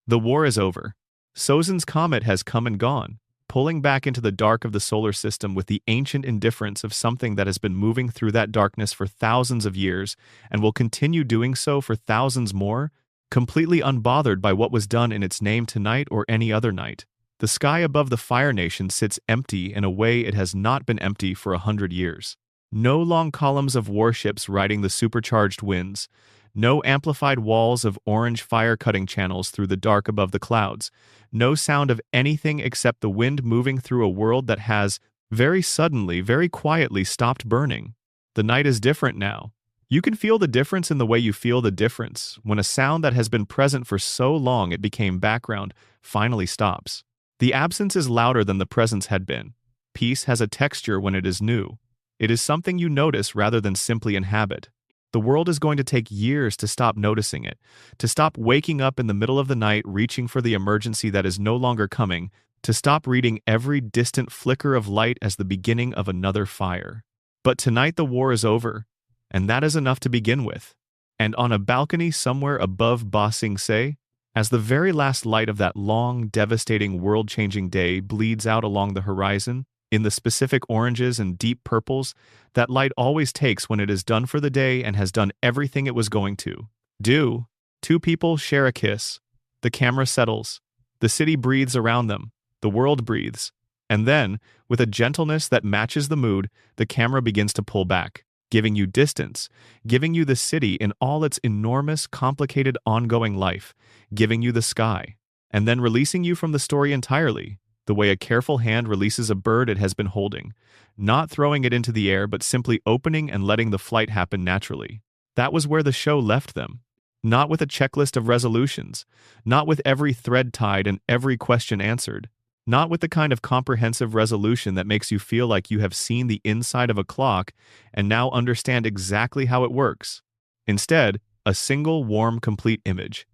The war is over. Sozin's comet has come and gone, pulling back into the dark of the solar system with the ancient indifference of something that has been moving through that darkness for thousands of years and will continue doing so for thousands more, completely unbothered by what was done in its name tonight or any other night. The sky above the Fire Nation sits empty in a way it has not been empty for 100 years. No long columns of warships riding the supercharged winds, no amplified walls of orange fire cutting channels through the dark above the clouds, no sound of anything except the wind moving through a world that has, very suddenly, very quietly stopped burning. The night is different now. You can feel the difference in the way you feel the difference when a sound that has been present for so long it became background finally stops. The absence is louder than the presence had been. Peace has a texture when it is new. It is something you notice rather than simply inhabit. The world is going to take years to stop noticing it, to stop waking up in the middle of the night reaching for the emergency that is no longer coming, to stop reading every distant flicker of light as the beginning of another fire. But tonight the war is over, and that is enough to begin with. And on a balcony somewhere above Ba Sing Se, as the very last light of that long, devastating, world-changing day bleeds out along the horizon, in the specific oranges and deep purples that light always takes when it is done for the day and has done everything it was going to do, two people share a kiss. The camera settles. The city breathes around them. The world breathes. And then, with a gentleness that matches the mood, the camera begins to pull back, giving you distance, giving you the city in all its enormous, complicated, ongoing life, giving you the sky, and then releasing you from the story entirely, the way a careful hand releases a bird it has been holding, not throwing it into the air but simply opening and letting the flight happen naturally. That was where the show left them. Not with a checklist of resolutions, not with every thread tied and every question answered, not with the kind of comprehensive resolution that makes you feel like you have seen the inside of a clock and now understand exactly how it works. Instead, a single warm, complete image.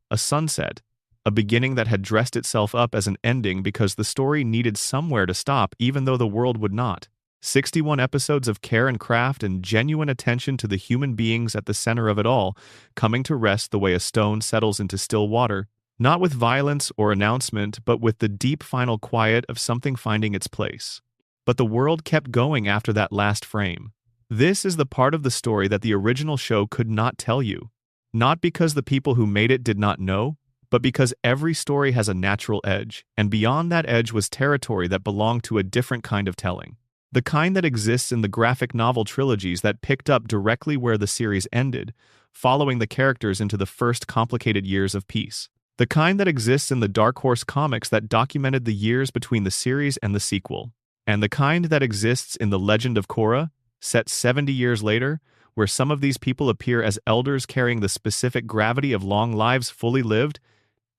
A sunset. A beginning that had dressed itself up as an ending because the story needed somewhere to stop even though the world would not. 61 episodes of care and craft and genuine attention to the human beings at the center of it all, coming to rest the way a stone settles into still water, not with violence or announcement, but with the deep final quiet of something finding its place. But the world kept going after that last frame. This is the part of the story that the original show could not tell you. Not because the people who made it did not know, but because every story has a natural edge, and beyond that edge was territory that belonged to a different kind of telling. The kind that exists in the graphic novel trilogies that picked up directly where the series ended, following the characters into the first complicated years of peace. The kind that exists in the Dark Horse comics that documented the years between the series and the sequel. And the kind that exists in The Legend of Korra, set 70 years later, where some of these people appear as elders carrying the specific gravity of long lives fully lived,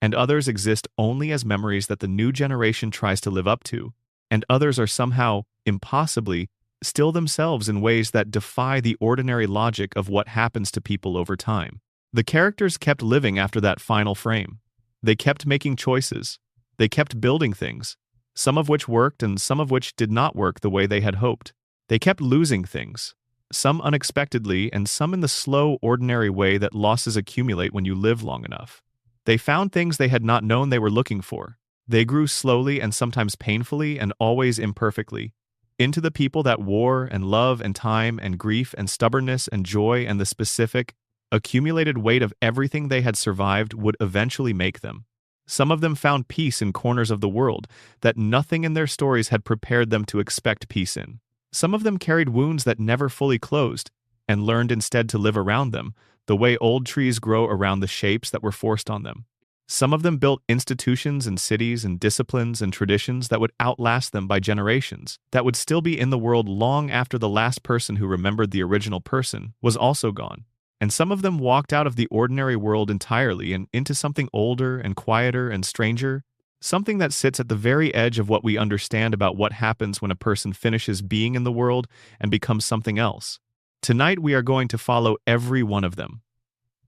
and others exist only as memories that the new generation tries to live up to, and others are somehow, impossibly, still themselves in ways that defy the ordinary logic of what happens to people over time. The characters kept living after that final frame. They kept making choices. They kept building things, some of which worked and some of which did not work the way they had hoped. They kept losing things, some unexpectedly and some in the slow, ordinary way that losses accumulate when you live long enough. They found things they had not known they were looking for. They grew slowly and sometimes painfully and always imperfectly, into the people that war and love and time and grief and stubbornness and joy and the specific, accumulated weight of everything they had survived would eventually make them. Some of them found peace in corners of the world that nothing in their stories had prepared them to expect peace in. Some of them carried wounds that never fully closed, and learned instead to live around them, the way old trees grow around the shapes that were forced on them. Some of them built institutions and cities and disciplines and traditions that would outlast them by generations, that would still be in the world long after the last person who remembered the original person was also gone. And some of them walked out of the ordinary world entirely and into something older and quieter and stranger, something that sits at the very edge of what we understand about what happens when a person finishes being in the world and becomes something else. Tonight we are going to follow every one of them,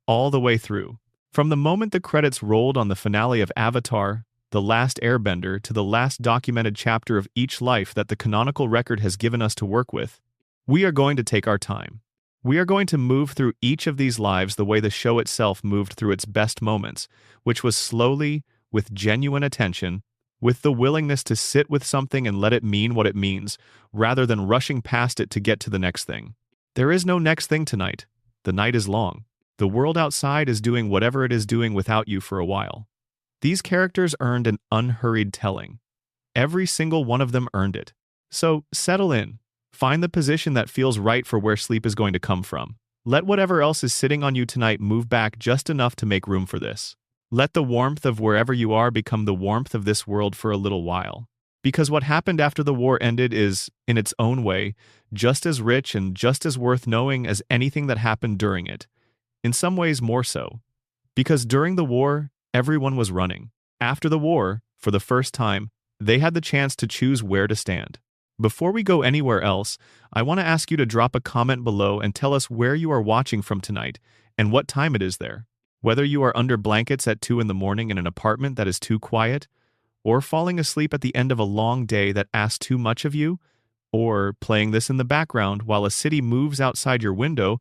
all the way through. From the moment the credits rolled on the finale of Avatar, The Last Airbender, to the last documented chapter of each life that the canonical record has given us to work with, we are going to take our time. We are going to move through each of these lives the way the show itself moved through its best moments, which was slowly, with genuine attention, with the willingness to sit with something and let it mean what it means, rather than rushing past it to get to the next thing. There is no next thing tonight. The night is long. The world outside is doing whatever it is doing without you for a while. These characters earned an unhurried telling. Every single one of them earned it. So, settle in. Find the position that feels right for where sleep is going to come from. Let whatever else is sitting on you tonight move back just enough to make room for this. Let the warmth of wherever you are become the warmth of this world for a little while. Because what happened after the war ended is, in its own way, just as rich and just as worth knowing as anything that happened during it. In some ways more so. Because during the war, everyone was running. After the war, for the first time, they had the chance to choose where to stand. Before we go anywhere else, I want to ask you to drop a comment below and tell us where you are watching from tonight and what time it is there. Whether you are under blankets at 2 in the morning in an apartment that is too quiet, or falling asleep at the end of a long day that asks too much of you, or playing this in the background while a city moves outside your window,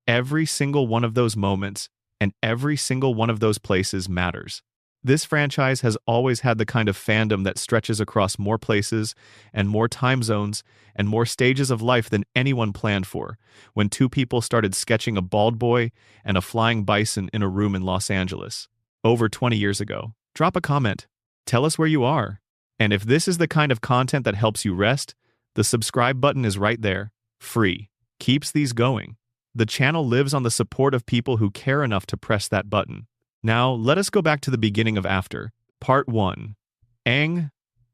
every single one of those moments and every single one of those places matters. This franchise has always had the kind of fandom that stretches across more places and more time zones and more stages of life than anyone planned for, when two people started sketching a bald boy and a flying bison in a room in Los Angeles, over 20 years ago. Drop a comment. Tell us where you are. And if this is the kind of content that helps you rest, the subscribe button is right there, free. Keeps these going. The channel lives on the support of people who care enough to press that button. Now, let us go back to the beginning of After. Part 1. Aang,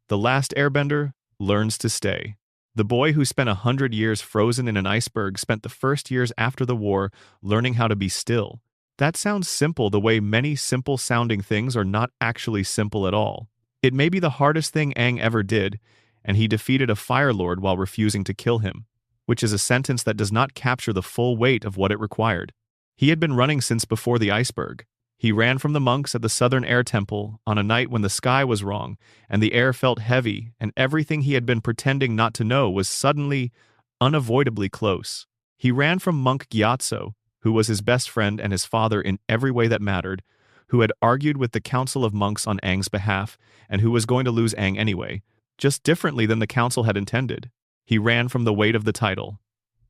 the Last Airbender, learns to stay. The boy who spent 100 years frozen in an iceberg spent the first years after the war learning how to be still. That sounds simple the way many simple-sounding things are not actually simple at all. It may be the hardest thing Aang ever did, and he defeated a Fire Lord while refusing to kill him, which is a sentence that does not capture the full weight of what it required. He had been running since before the iceberg. He ran from the monks at the Southern Air Temple on a night when the sky was wrong and the air felt heavy and everything he had been pretending not to know was suddenly, unavoidably close. He ran from Monk Gyatso, who was his best friend and his father in every way that mattered, who had argued with the Council of Monks on Aang's behalf and who was going to lose Aang anyway, just differently than the council had intended. He ran from the weight of the title.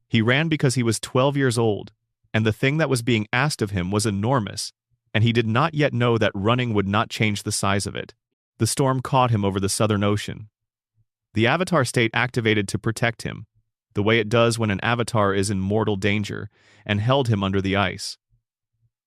He ran because he was 12 years old, and the thing that was being asked of him was enormous, and he did not yet know that running would not change the size of it. The storm caught him over the Southern Ocean. The Avatar state activated to protect him, the way it does when an Avatar is in mortal danger, and held him under the ice.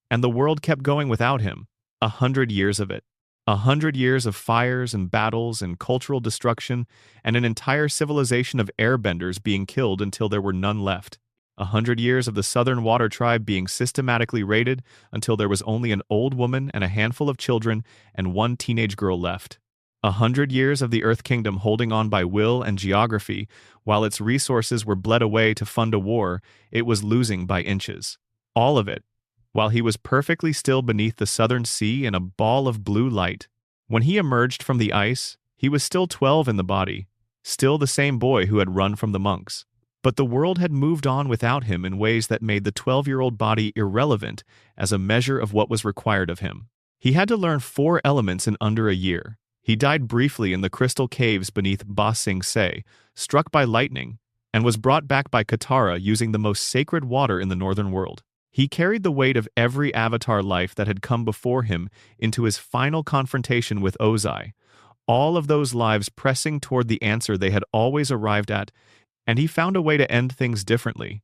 And the world kept going without him, 100 years of it. 100 years of fires and battles and cultural destruction, and an entire civilization of airbenders being killed until there were none left. 100 years of the Southern Water Tribe being systematically raided until there was only an old woman and a handful of children and one teenage girl left. 100 years of the Earth Kingdom holding on by will and geography, while its resources were bled away to fund a war it was losing by inches. All of it, while he was perfectly still beneath the southern sea in a ball of blue light. When he emerged from the ice, he was still 12 in the body, still the same boy who had run from the monks. But the world had moved on without him in ways that made the 12-year-old body irrelevant as a measure of what was required of him. He had to learn 4 elements in under a year. He died briefly in the crystal caves beneath Ba Sing Se, struck by lightning, and was brought back by Katara using the most sacred water in the northern world. He carried the weight of every Avatar life that had come before him into his final confrontation with Ozai, all of those lives pressing toward the answer they had always arrived at, and he found a way to end things differently.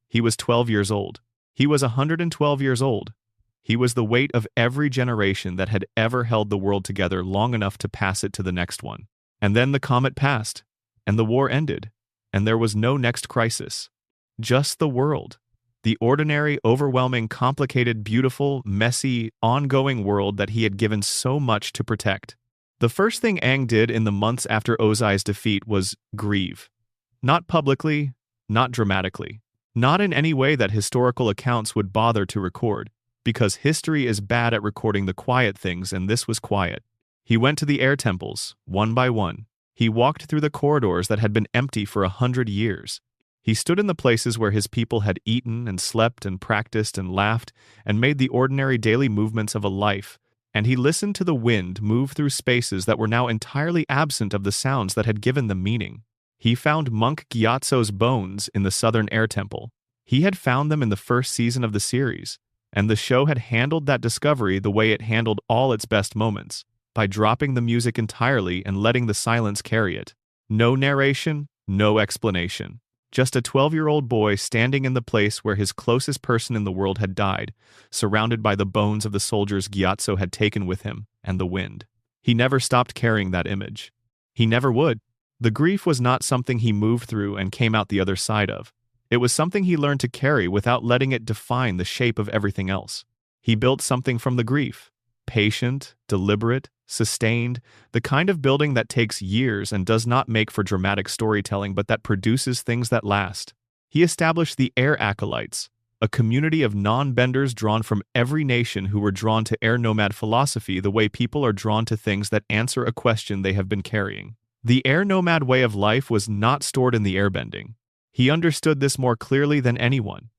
He was 12 years old. He was 112 years old. He was the weight of every generation that had ever held the world together long enough to pass it to the next one. And then the comet passed, and the war ended, and there was no next crisis. Just the world. The ordinary, overwhelming, complicated, beautiful, messy, ongoing world that he had given so much to protect. The first thing Aang did in the months after Ozai's defeat was grieve. Not publicly, not dramatically, not in any way that historical accounts would bother to record, because history is bad at recording the quiet things, and this was quiet. He went to the air temples, one by one. He walked through the corridors that had been empty for 100 years. He stood in the places where his people had eaten and slept and practiced and laughed and made the ordinary daily movements of a life, and he listened to the wind move through spaces that were now entirely absent of the sounds that had given them meaning. He found Monk Gyatso's bones in the Southern Air Temple. He had found them in the first season of the series, and the show had handled that discovery the way it handled all its best moments, by dropping the music entirely and letting the silence carry it. No narration, no explanation. Just a 12-year-old boy standing in the place where his closest person in the world had died, surrounded by the bones of the soldiers Gyatso had taken with him, and the wind. He never stopped carrying that image. He never would. The grief was not something he moved through and came out the other side of. It was something he learned to carry without letting it define the shape of everything else. He built something from the grief. Patient, deliberate, sustained, the kind of building that takes years and does not make for dramatic storytelling but that produces things that last. He established the Air Acolytes, a community of non-benders drawn from every nation who were drawn to air nomad philosophy the way people are drawn to things that answer a question they have been carrying. The air nomad way of life was not stored in the airbending. He understood this more clearly than anyone.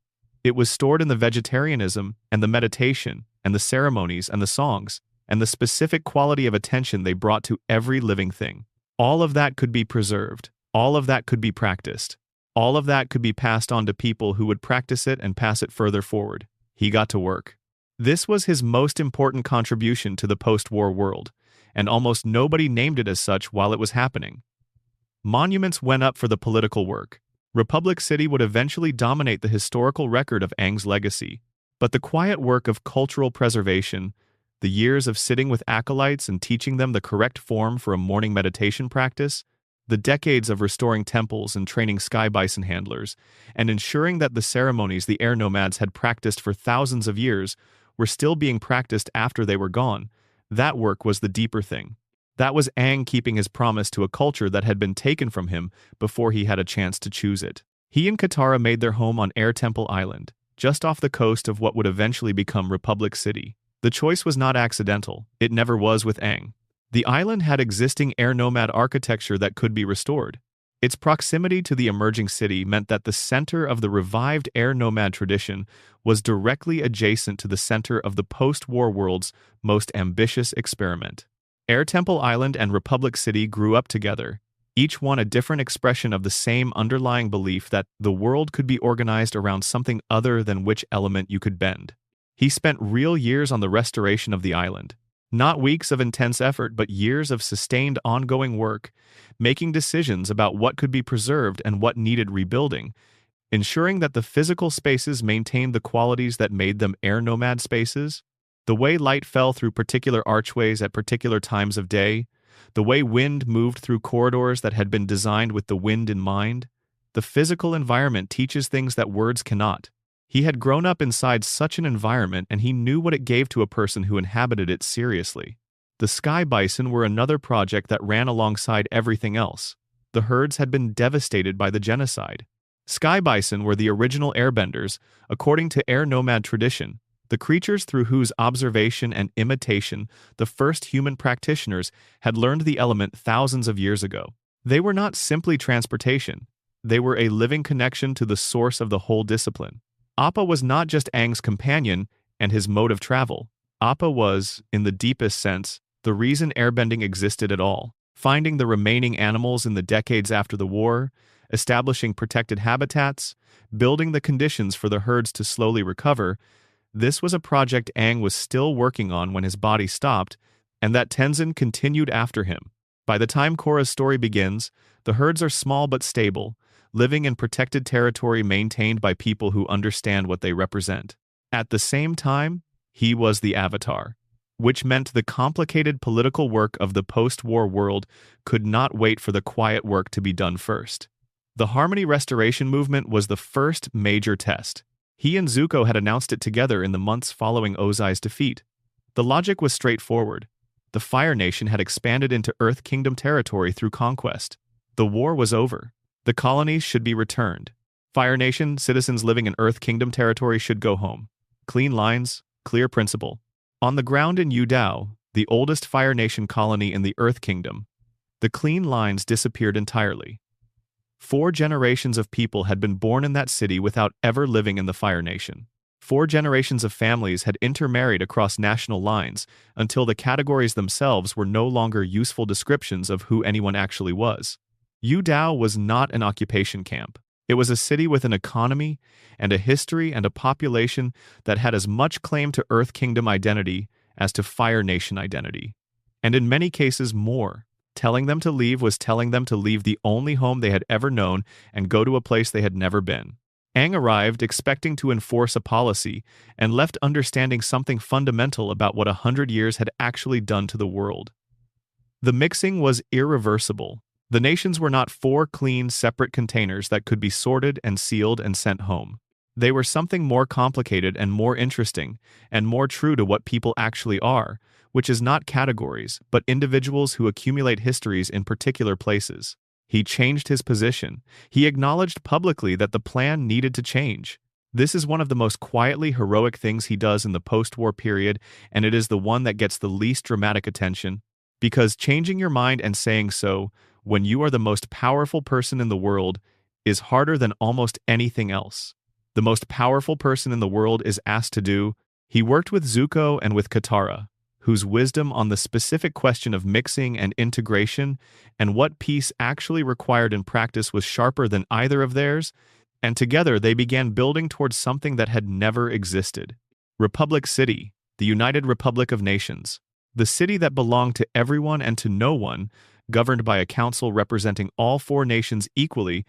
It was stored in the vegetarianism and the meditation and the ceremonies and the songs and the specific quality of attention they brought to every living thing. All of that could be preserved. All of that could be practiced. All of that could be passed on to people who would practice it and pass it further forward. He got to work. This was his most important contribution to the post-war world, and almost nobody named it as such while it was happening. Monuments went up for the political work. Republic City would eventually dominate the historical record of Aang's legacy, but the quiet work of cultural preservation, the years of sitting with acolytes and teaching them the correct form for a morning meditation practice, the decades of restoring temples and training sky bison handlers, and ensuring that the ceremonies the air nomads had practiced for thousands of years were still being practiced after they were gone, that work was the deeper thing. That was Aang keeping his promise to a culture that had been taken from him before he had a chance to choose it. He and Katara made their home on Air Temple Island, just off the coast of what would eventually become Republic City. The choice was not accidental. It never was with Aang. The island had existing air nomad architecture that could be restored. Its proximity to the emerging city meant that the center of the revived air nomad tradition was directly adjacent to the center of the post-war world's most ambitious experiment. Air Temple Island and Republic City grew up together, each one a different expression of the same underlying belief that the world could be organized around something other than which element you could bend. He spent real years on the restoration of the island. Not weeks of intense effort, but years of sustained ongoing work, making decisions about what could be preserved and what needed rebuilding, ensuring that the physical spaces maintained the qualities that made them air nomad spaces. The way light fell through particular archways at particular times of day, the way wind moved through corridors that had been designed with the wind in mind. The physical environment teaches things that words cannot. He had grown up inside such an environment and he knew what it gave to a person who inhabited it seriously. The sky bison were another project that ran alongside everything else. The herds had been devastated by the genocide. Sky bison were the original airbenders, according to air nomad tradition, the creatures through whose observation and imitation the first human practitioners had learned the element thousands of years ago. They were not simply transportation. They were a living connection to the source of the whole discipline. Appa was not just Aang's companion and his mode of travel. Appa was, in the deepest sense, the reason airbending existed at all. Finding the remaining animals in the decades after the war, establishing protected habitats, building the conditions for the herds to slowly recover, this was a project Aang was still working on when his body stopped, and that Tenzin continued after him. By the time Korra's story begins, the herds are small but stable, living in protected territory maintained by people who understand what they represent. At the same time, he was the Avatar, which meant the complicated political work of the post-war world could not wait for the quiet work to be done first. The Harmony Restoration movement was the first major test. He and Zuko had announced it together in the months following Ozai's defeat. The logic was straightforward. The Fire Nation had expanded into Earth Kingdom territory through conquest. The war was over. The colonies should be returned. Fire Nation citizens living in Earth Kingdom territory should go home. Clean lines, clear principle. On the ground in Yudao, the oldest Fire Nation colony in the Earth Kingdom, the clean lines disappeared entirely. 4 generations of people had been born in that city without ever living in the Fire Nation. 4 generations of families had intermarried across national lines until the categories themselves were no longer useful descriptions of who anyone actually was. Yu Dao was not an occupation camp. It was a city with an economy and a history and a population that had as much claim to Earth Kingdom identity as to Fire Nation identity. And in many cases more. Telling them to leave was telling them to leave the only home they had ever known and go to a place they had never been. Aang arrived expecting to enforce a policy and left understanding something fundamental about what 100 years had actually done to the world. The mixing was irreversible. The nations were not 4 clean, separate containers that could be sorted and sealed and sent home. They were something more complicated and more interesting, and more true to what people actually are, which is not categories, but individuals who accumulate histories in particular places. He changed his position. He acknowledged publicly that the plan needed to change. This is one of the most quietly heroic things he does in the post-war period, and it is the one that gets the least dramatic attention. Because changing your mind and saying so, when you are the most powerful person in the world, is harder than almost anything else. The most powerful person in the world is asked to do. He worked with Zuko and with Katara, whose wisdom on the specific question of mixing and integration and what peace actually required in practice was sharper than either of theirs, and together they began building towards something that had never existed. Republic City, the United Republic of Nations, the city that belonged to everyone and to no one, governed by a council representing all 4 nations equally,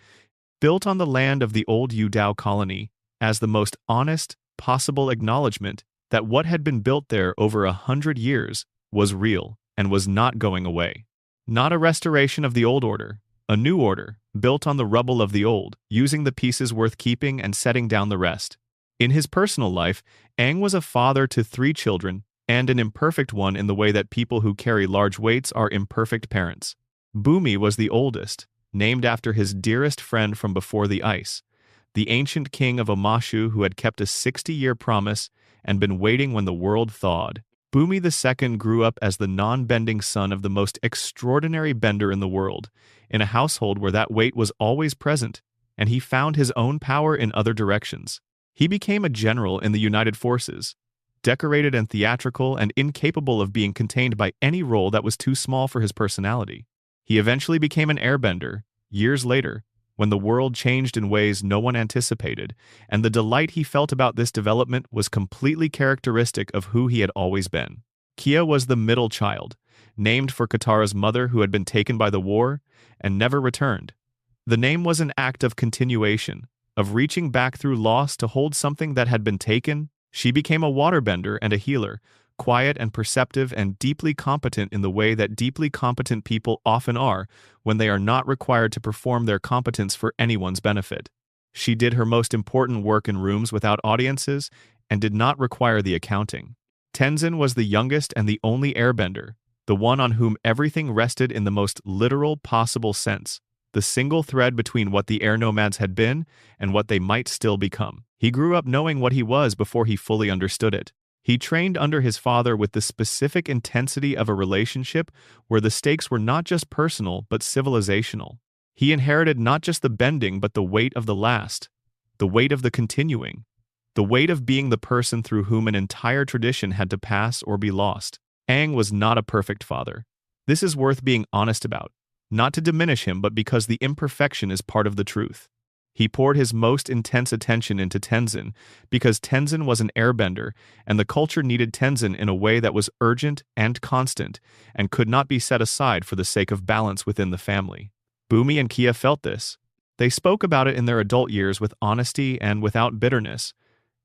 built on the land of the old Yu Dao colony, as the most honest possible acknowledgement that what had been built there over 100 years was real and was not going away. Not a restoration of the old order, a new order, built on the rubble of the old, using the pieces worth keeping and setting down the rest. In his personal life, Aang was a father to 3 children, and an imperfect one in the way that people who carry large weights are imperfect parents. Bumi was the oldest, named after his dearest friend from before the ice, the ancient king of Omashu who had kept a 60-year promise and been waiting when the world thawed. Bumi II grew up as the non-bending son of the most extraordinary bender in the world, in a household where that weight was always present, and he found his own power in other directions. He became a general in the United Forces, decorated and theatrical and incapable of being contained by any role that was too small for his personality. He eventually became an airbender, years later, when the world changed in ways no one anticipated, and the delight he felt about this development was completely characteristic of who he had always been. Kia was the middle child, named for Katara's mother who had been taken by the war and never returned. The name was an act of continuation, of reaching back through loss to hold something that had been taken. She became a waterbender and a healer, quiet and perceptive and deeply competent in the way that deeply competent people often are when they are not required to perform their competence for anyone's benefit. She did her most important work in rooms without audiences and did not require the accounting. Tenzin was the youngest and the only airbender, the one on whom everything rested in the most literal possible sense, the single thread between what the air nomads had been and what they might still become. He grew up knowing what he was before he fully understood it. He trained under his father with the specific intensity of a relationship where the stakes were not just personal but civilizational. He inherited not just the bending but the weight of the last, the weight of the continuing, the weight of being the person through whom an entire tradition had to pass or be lost. Aang was not a perfect father. This is worth being honest about, not to diminish him but because the imperfection is part of the truth. He poured his most intense attention into Tenzin because Tenzin was an airbender and the culture needed Tenzin in a way that was urgent and constant and could not be set aside for the sake of balance within the family. Bumi and Kia felt this. They spoke about it in their adult years with honesty and without bitterness,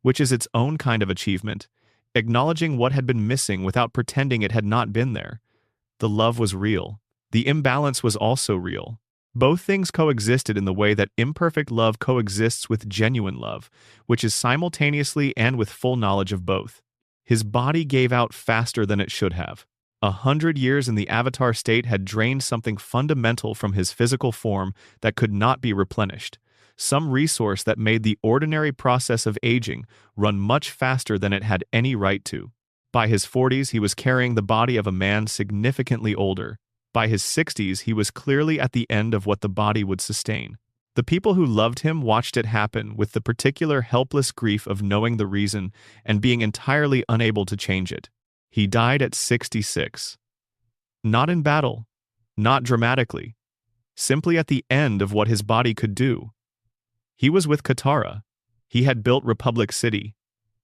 which is its own kind of achievement, acknowledging what had been missing without pretending it had not been there. The love was real. The imbalance was also real. Both things coexisted in the way that imperfect love coexists with genuine love, which is simultaneously and with full knowledge of both. His body gave out faster than it should have. 100 years in the avatar state had drained something fundamental from his physical form that could not be replenished, some resource that made the ordinary process of aging run much faster than it had any right to. By his 40s, he was carrying the body of a man significantly older. By his 60s, he was clearly at the end of what the body would sustain. The people who loved him watched it happen with the particular helpless grief of knowing the reason and being entirely unable to change it. He died at 66. Not in battle, not dramatically, simply at the end of what his body could do. He was with Katara. He had built Republic City.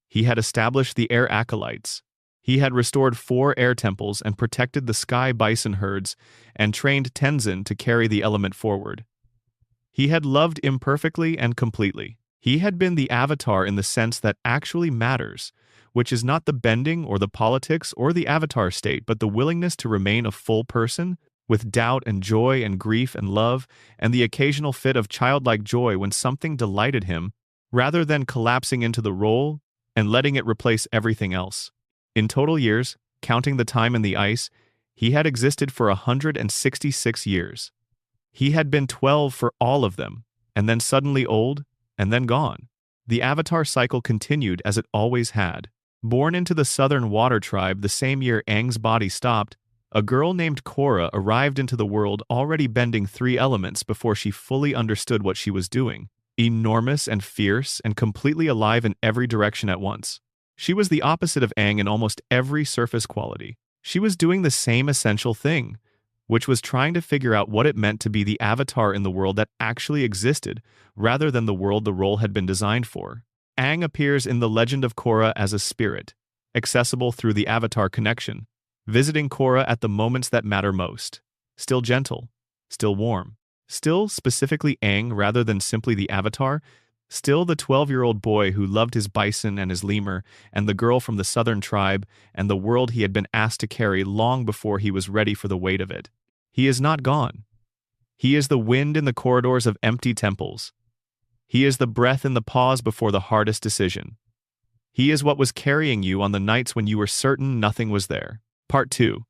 He had established the air acolytes. He had restored 4 air temples and protected the sky bison herds and trained Tenzin to carry the element forward. He had loved imperfectly and completely. He had been the avatar in the sense that actually matters, which is not the bending or the politics or the avatar state, but the willingness to remain a full person, with doubt and joy and grief and love, and the occasional fit of childlike joy when something delighted him, rather than collapsing into the role and letting it replace everything else. In total years, counting the time in the ice, he had existed for 166 years. He had been 12 for all of them, and then suddenly old, and then gone. The avatar cycle continued as it always had. Born into the Southern Water Tribe the same year Aang's body stopped, a girl named Korra arrived into the world already bending 3 elements before she fully understood what she was doing. Enormous and fierce and completely alive in every direction at once. She was the opposite of Aang in almost every surface quality. She was doing the same essential thing, which was trying to figure out what it meant to be the avatar in the world that actually existed, rather than the world the role had been designed for. Aang appears in The Legend of Korra as a spirit, accessible through the avatar connection, visiting Korra at the moments that matter most. Still gentle, still warm, still specifically Aang rather than simply the avatar, still the 12-year-old boy who loved his bison and his lemur, and the girl from the southern tribe, and the world he had been asked to carry long before he was ready for the weight of it. He is not gone. He is the wind in the corridors of empty temples. He is the breath in the pause before the hardest decision. He is what was carrying you on the nights when you were certain nothing was there. Part 2.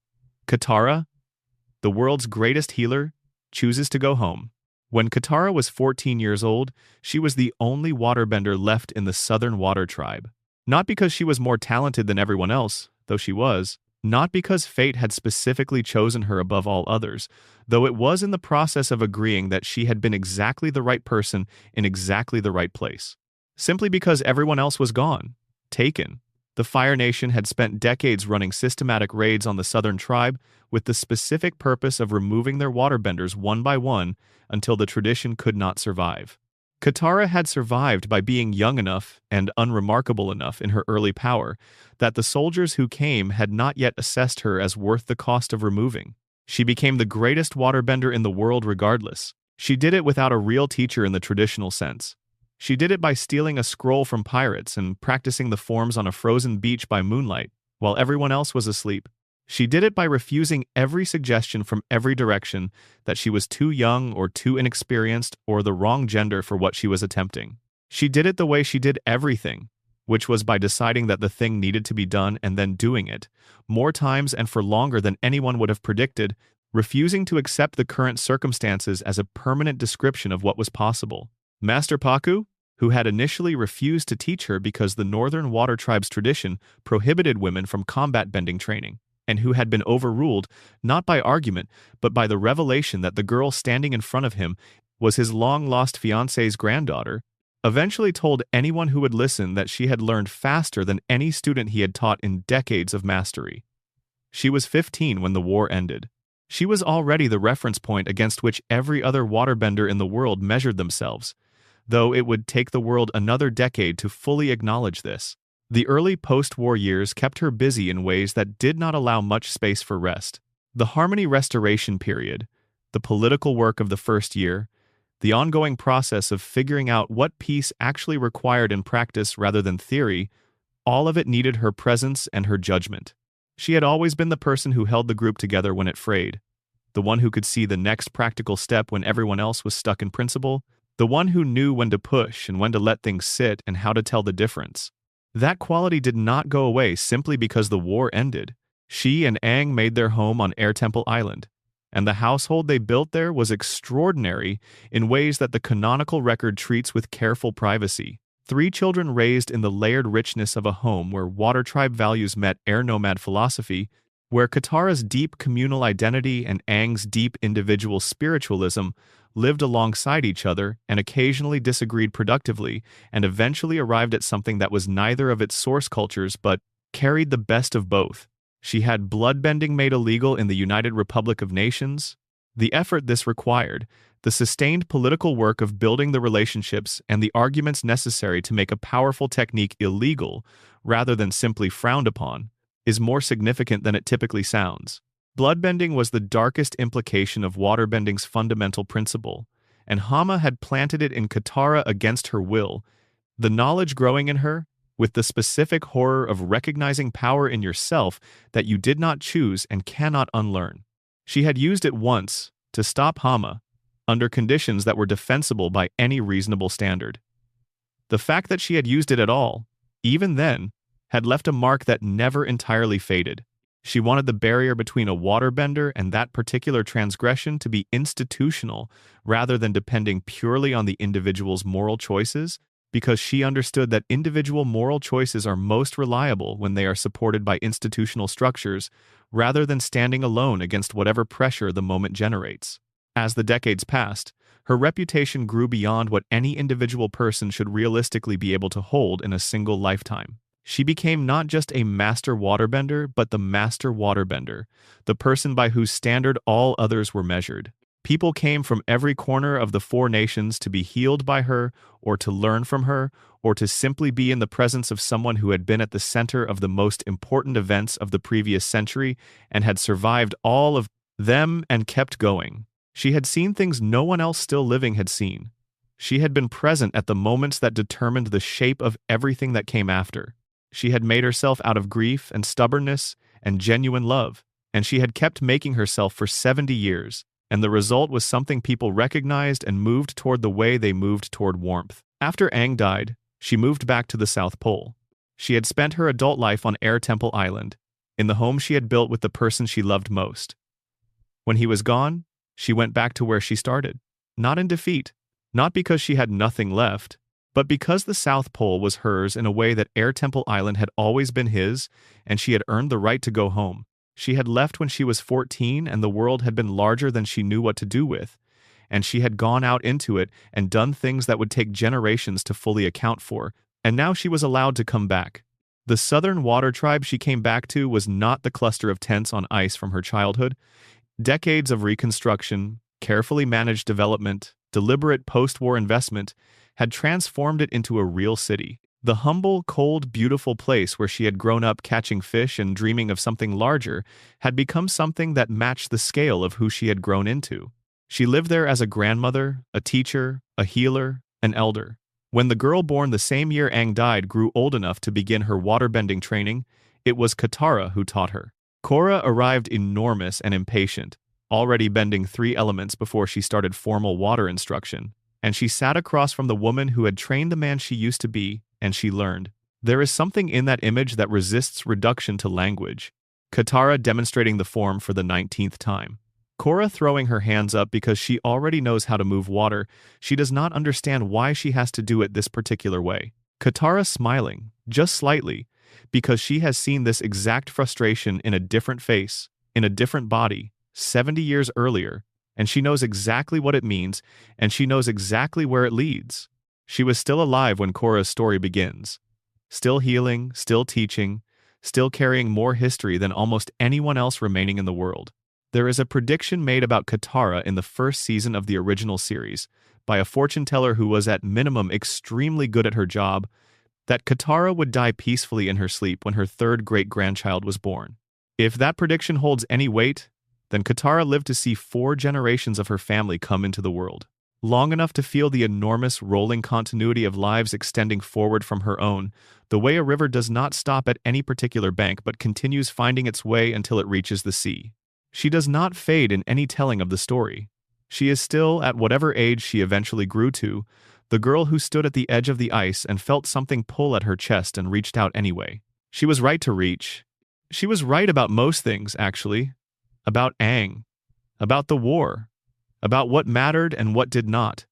Katara, the world's greatest healer, chooses to go home. When Katara was 14 years old, she was the only waterbender left in the Southern Water Tribe. Not because she was more talented than everyone else, though she was. Not because fate had specifically chosen her above all others, though it was in the process of agreeing that she had been exactly the right person in exactly the right place. Simply because everyone else was gone, taken. The Fire Nation had spent decades running systematic raids on the Southern Tribe with the specific purpose of removing their waterbenders one by one until the tradition could not survive. Katara had survived by being young enough and unremarkable enough in her early power that the soldiers who came had not yet assessed her as worth the cost of removing. She became the greatest waterbender in the world regardless. She did it without a real teacher in the traditional sense. She did it by stealing a scroll from pirates and practicing the forms on a frozen beach by moonlight, while everyone else was asleep. She did it by refusing every suggestion from every direction that she was too young or too inexperienced or the wrong gender for what she was attempting. She did it the way she did everything, which was by deciding that the thing needed to be done and then doing it, more times and for longer than anyone would have predicted, refusing to accept the current circumstances as a permanent description of what was possible. Master Pakku, who had initially refused to teach her because the Northern Water Tribe's tradition prohibited women from combat bending training, and who had been overruled not by argument but by the revelation that the girl standing in front of him was his long-lost fiancé's granddaughter, eventually told anyone who would listen that she had learned faster than any student he had taught in decades of mastery. She was 15 when the war ended. She was already the reference point against which every other waterbender in the world measured themselves, though it would take the world another decade to fully acknowledge this. The early post-war years kept her busy in ways that did not allow much space for rest. The Harmony Restoration period, the political work of the first year, the ongoing process of figuring out what peace actually required in practice rather than theory, all of it needed her presence and her judgment. She had always been the person who held the group together when it frayed, the one who could see the next practical step when everyone else was stuck in principle, the one who knew when to push and when to let things sit and how to tell the difference. That quality did not go away simply because the war ended. She and Aang made their home on Air Temple Island, and the household they built there was extraordinary in ways that the canonical record treats with careful privacy. 3 children raised in the layered richness of a home where Water Tribe values met air nomad philosophy, where Katara's deep communal identity and Aang's deep individual spiritualism lived alongside each other, and occasionally disagreed productively, and eventually arrived at something that was neither of its source cultures but carried the best of both. She had bloodbending made illegal in the United Republic of Nations. The effort this required, the sustained political work of building the relationships and the arguments necessary to make a powerful technique illegal, rather than simply frowned upon, is more significant than it typically sounds. Bloodbending was the darkest implication of waterbending's fundamental principle, and Hama had planted it in Katara against her will, the knowledge growing in her, with the specific horror of recognizing power in yourself that you did not choose and cannot unlearn. She had used it once to stop Hama, under conditions that were defensible by any reasonable standard. The fact that she had used it at all, even then, had left a mark that never entirely faded. She wanted the barrier between a waterbender and that particular transgression to be institutional rather than depending purely on the individual's moral choices, because she understood that individual moral choices are most reliable when they are supported by institutional structures rather than standing alone against whatever pressure the moment generates. As the decades passed, her reputation grew beyond what any individual person should realistically be able to hold in a single lifetime. She became not just a master waterbender, but the master waterbender, the person by whose standard all others were measured. People came from every corner of the 4 nations to be healed by her, or to learn from her, or to simply be in the presence of someone who had been at the center of the most important events of the previous century and had survived all of them and kept going. She had seen things no one else still living had seen. She had been present at the moments that determined the shape of everything that came after. She had made herself out of grief and stubbornness and genuine love, and she had kept making herself for 70 years. And the result was something people recognized and moved toward the way they moved toward warmth. After Aang died, she moved back to the South Pole. She had spent her adult life on Air Temple Island, in the home she had built with the person she loved most. When he was gone, she went back to where she started. Not in defeat, not because she had nothing left, but because the South Pole was hers in a way that Air Temple Island had always been his, and she had earned the right to go home. She had left when she was 14 and the world had been larger than she knew what to do with, and she had gone out into it and done things that would take generations to fully account for, and now she was allowed to come back. The Southern Water Tribe she came back to was not the cluster of tents on ice from her childhood. Decades of reconstruction, carefully managed development, deliberate post-war investment had transformed it into a real city. The humble, cold, beautiful place where she had grown up catching fish and dreaming of something larger had become something that matched the scale of who she had grown into. She lived there as a grandmother, a teacher, a healer, an elder. When the girl born the same year Aang died grew old enough to begin her waterbending training, it was Katara who taught her. Korra arrived enormous and impatient, already bending 3 elements before she started formal water instruction, and she sat across from the woman who had trained the man she used to be, and she learned. There is something in that image that resists reduction to language. Katara demonstrating the form for the 19th time. Korra throwing her hands up because she already knows how to move water. She does not understand why she has to do it this particular way. Katara smiling, just slightly, because she has seen this exact frustration in a different face, in a different body, 70 years earlier, and she knows exactly what it means, and she knows exactly where it leads. She was still alive when Korra's story begins. Still healing, still teaching, still carrying more history than almost anyone else remaining in the world. There is a prediction made about Katara in the first season of the original series, by a fortune teller who was at minimum extremely good at her job, that Katara would die peacefully in her sleep when her 3rd great-grandchild was born. If that prediction holds any weight, then Katara lived to see 4 generations of her family come into the world. Long enough to feel the enormous rolling continuity of lives extending forward from her own, the way a river does not stop at any particular bank but continues finding its way until it reaches the sea. She does not fade in any telling of the story. She is still, at whatever age she eventually grew to, the girl who stood at the edge of the ice and felt something pull at her chest and reached out anyway. She was right to reach. She was right about most things, actually. About Aang. About the war. About what mattered and what did not.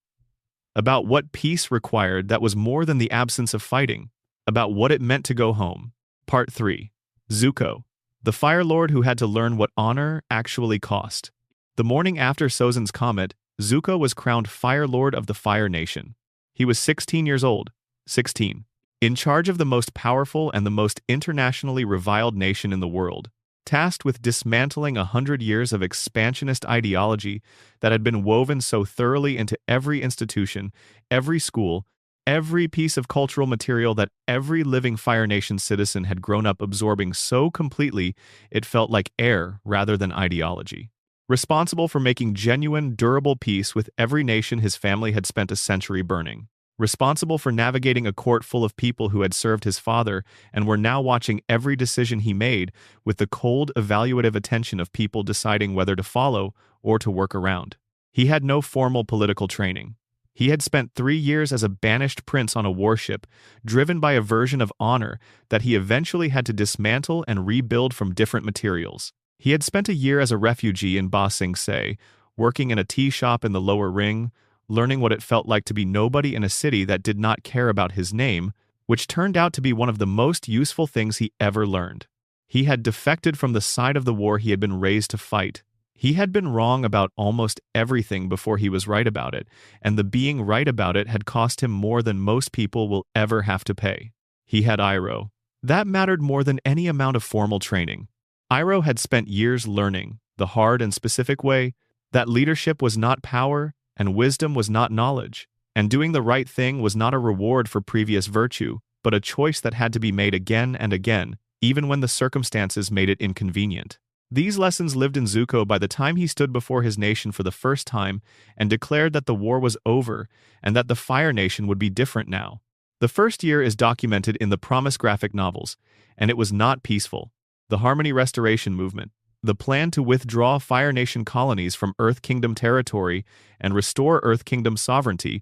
About what peace required that was more than the absence of fighting. About what it meant to go home. Part 3. Zuko. The Fire Lord who had to learn what honor actually cost. The morning after Sozin's comet, Zuko was crowned Fire Lord of the Fire Nation. He was 16 years old, 16, in charge of the most powerful and the most internationally reviled nation in the world, tasked with dismantling 100 years of expansionist ideology that had been woven so thoroughly into every institution, every school, every piece of cultural material that every living Fire Nation citizen had grown up absorbing so completely it felt like air rather than ideology. Responsible for making genuine, durable peace with every nation his family had spent a century burning. Responsible for navigating a court full of people who had served his father and were now watching every decision he made with the cold, evaluative attention of people deciding whether to follow or to work around. He had no formal political training. He had spent 3 years as a banished prince on a warship, driven by a version of honor that he eventually had to dismantle and rebuild from different materials. He had spent a year as a refugee in Ba Sing Se, working in a tea shop in the lower ring, learning what it felt like to be nobody in a city that did not care about his name, which turned out to be one of the most useful things he ever learned. He had defected from the side of the war he had been raised to fight. He had been wrong about almost everything before he was right about it, and the being right about it had cost him more than most people will ever have to pay. He had Iroh. That mattered more than any amount of formal training. Iroh had spent years learning, the hard and specific way, that leadership was not power, and wisdom was not knowledge, and doing the right thing was not a reward for previous virtue, but a choice that had to be made again and again, even when the circumstances made it inconvenient. These lessons lived in Zuko by the time he stood before his nation for the first time and declared that the war was over and that the Fire Nation would be different now. The first year is documented in the Promise graphic novels, and it was not peaceful. The Harmony Restoration Movement, the plan to withdraw Fire Nation colonies from Earth Kingdom territory and restore Earth Kingdom sovereignty,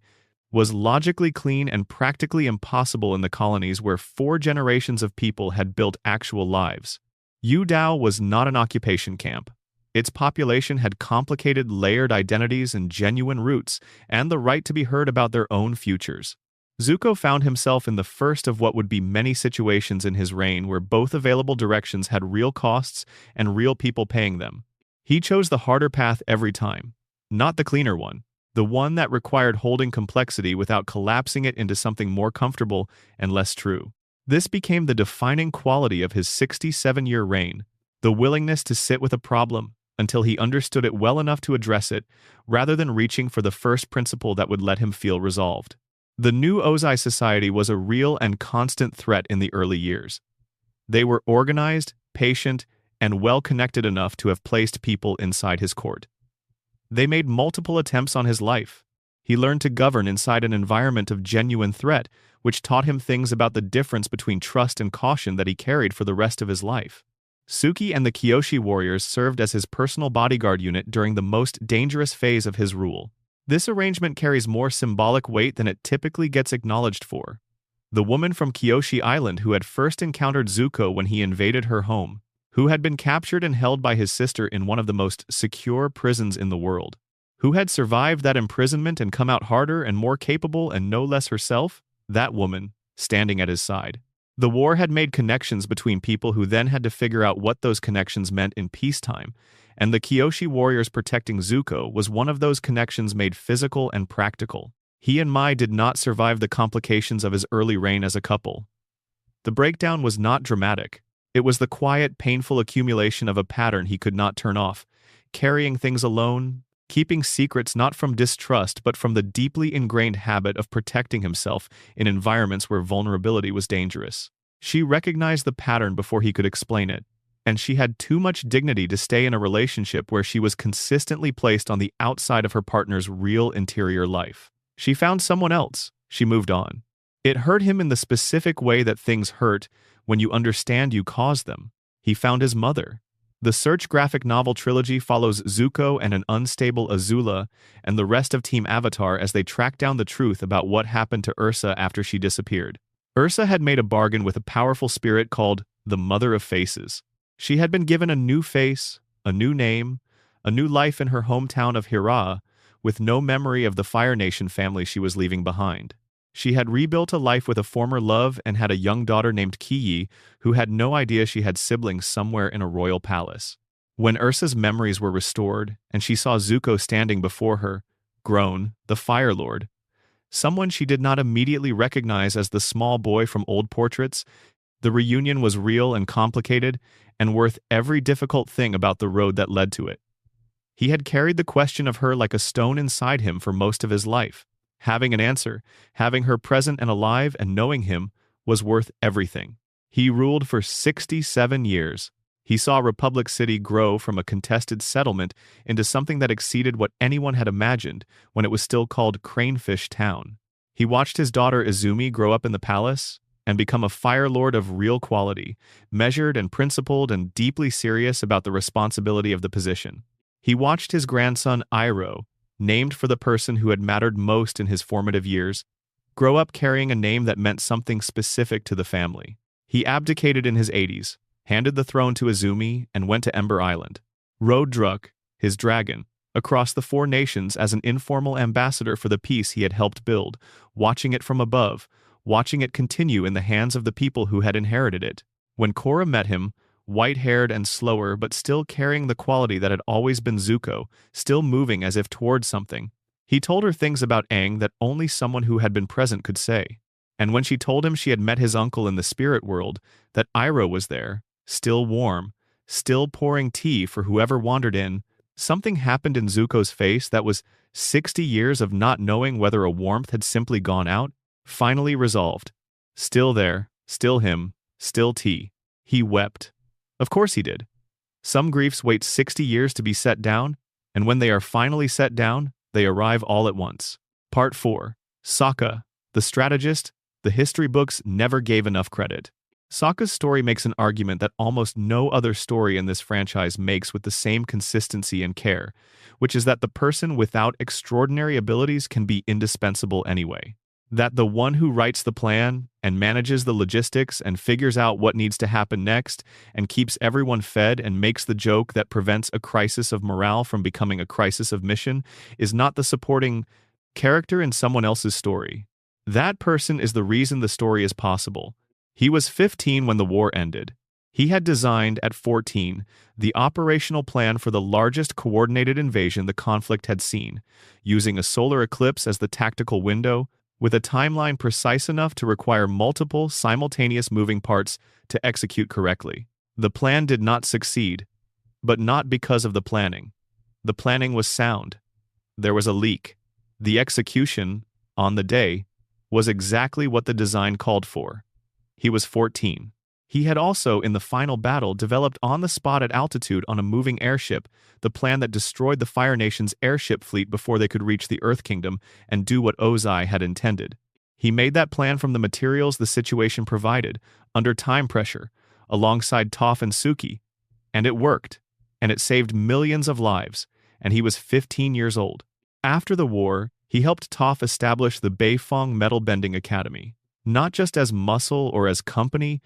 was logically clean and practically impossible in the colonies where 4 generations of people had built actual lives. Yu Dao was not an occupation camp. Its population had complicated, layered identities and genuine roots, and the right to be heard about their own futures. Zuko found himself in the first of what would be many situations in his reign where both available directions had real costs and real people paying them. He chose the harder path every time, not the cleaner one, the one that required holding complexity without collapsing it into something more comfortable and less true. This became the defining quality of his 67-year reign, the willingness to sit with a problem until he understood it well enough to address it, rather than reaching for the first principle that would let him feel resolved. The new Ozai society was a real and constant threat in the early years. They were organized, patient, and well-connected enough to have placed people inside his court. They made multiple attempts on his life. He learned to govern inside an environment of genuine threat, which taught him things about the difference between trust and caution that he carried for the rest of his life. Suki and the Kyoshi warriors served as his personal bodyguard unit during the most dangerous phase of his rule. This arrangement carries more symbolic weight than it typically gets acknowledged for. The woman from Kyoshi Island who had first encountered Zuko when he invaded her home, who had been captured and held by his sister in one of the most secure prisons in the world, who had survived that imprisonment and come out harder and more capable and no less herself, that woman, standing at his side. The war had made connections between people who then had to figure out what those connections meant in peacetime, and the Kyoshi warriors protecting Zuko was one of those connections made physical and practical. He and Mai did not survive the complications of his early reign as a couple. The breakdown was not dramatic. It was the quiet, painful accumulation of a pattern he could not turn off, carrying things alone, keeping secrets not from distrust but from the deeply ingrained habit of protecting himself in environments where vulnerability was dangerous. She recognized the pattern before he could explain it, and she had too much dignity to stay in a relationship where she was consistently placed on the outside of her partner's real interior life. She found someone else. She moved on. It hurt him in the specific way that things hurt when you understand you caused them. He found his mother. The Search graphic novel trilogy follows Zuko and an unstable Azula and the rest of Team Avatar as they track down the truth about what happened to Ursa after she disappeared. Ursa had made a bargain with a powerful spirit called the Mother of Faces. She had been given a new face, a new name, a new life in her hometown of Hira, with no memory of the Fire Nation family she was leaving behind. She had rebuilt a life with a former love and had a young daughter named Kiyi, who had no idea she had siblings somewhere in a royal palace. When Ursa's memories were restored and she saw Zuko standing before her, grown, the Fire Lord. Someone she did not immediately recognize as the small boy from old portraits. The reunion was real and complicated, and worth every difficult thing about the road that led to it. He had carried the question of her like a stone inside him for most of his life. Having an answer, having her present and alive and knowing him, was worth everything. He ruled for 67 years. He saw Republic City grow from a contested settlement into something that exceeded what anyone had imagined when it was still called Cranefish Town. He watched his daughter Izumi grow up in the palace and become a Fire Lord of real quality, measured and principled and deeply serious about the responsibility of the position. He watched his grandson Iroh, named for the person who had mattered most in his formative years, grow up carrying a name that meant something specific to the family. He abdicated in his 80s, handed the throne to Izumi, and went to Ember Island. Rode Druk, his dragon, across the 4 nations as an informal ambassador for the peace he had helped build, watching it from above, watching it continue in the hands of the people who had inherited it. When Korra met him, white-haired and slower but still carrying the quality that had always been Zuko, still moving as if towards something, he told her things about Aang that only someone who had been present could say. And when she told him she had met his uncle in the spirit world, that Iroh was there, still warm, still pouring tea for whoever wandered in, something happened in Zuko's face that was 60 years of not knowing whether a warmth had simply gone out, finally resolved. Still there, still him, still tea. He wept. Of course he did. Some griefs wait 60 years to be set down, and when they are finally set down, they arrive all at once. Part 4. Sokka, the strategist. The history books never gave enough credit. Sokka's story makes an argument that almost no other story in this franchise makes with the same consistency and care, which is that the person without extraordinary abilities can be indispensable anyway. That the one who writes the plan and manages the logistics and figures out what needs to happen next and keeps everyone fed and makes the joke that prevents a crisis of morale from becoming a crisis of mission is not the supporting character in someone else's story. That person is the reason the story is possible. He was 15 when the war ended. He had designed, at 14, the operational plan for the largest coordinated invasion the conflict had seen, using a solar eclipse as the tactical window, with a timeline precise enough to require multiple, simultaneous moving parts to execute correctly. The plan did not succeed, but not because of the planning. The planning was sound. There was a leak. The execution, on the day, was exactly what the design called for. He was 14. He had also, in the final battle, developed on the spot at altitude on a moving airship the plan that destroyed the Fire Nation's airship fleet before they could reach the Earth Kingdom and do what Ozai had intended. He made that plan from the materials the situation provided, under time pressure, alongside Toph and Suki. And it worked. And it saved millions of lives. And he was 15 years old. After the war, he helped Toph establish the Beifong Metal Bending Academy, not just as muscle or as company,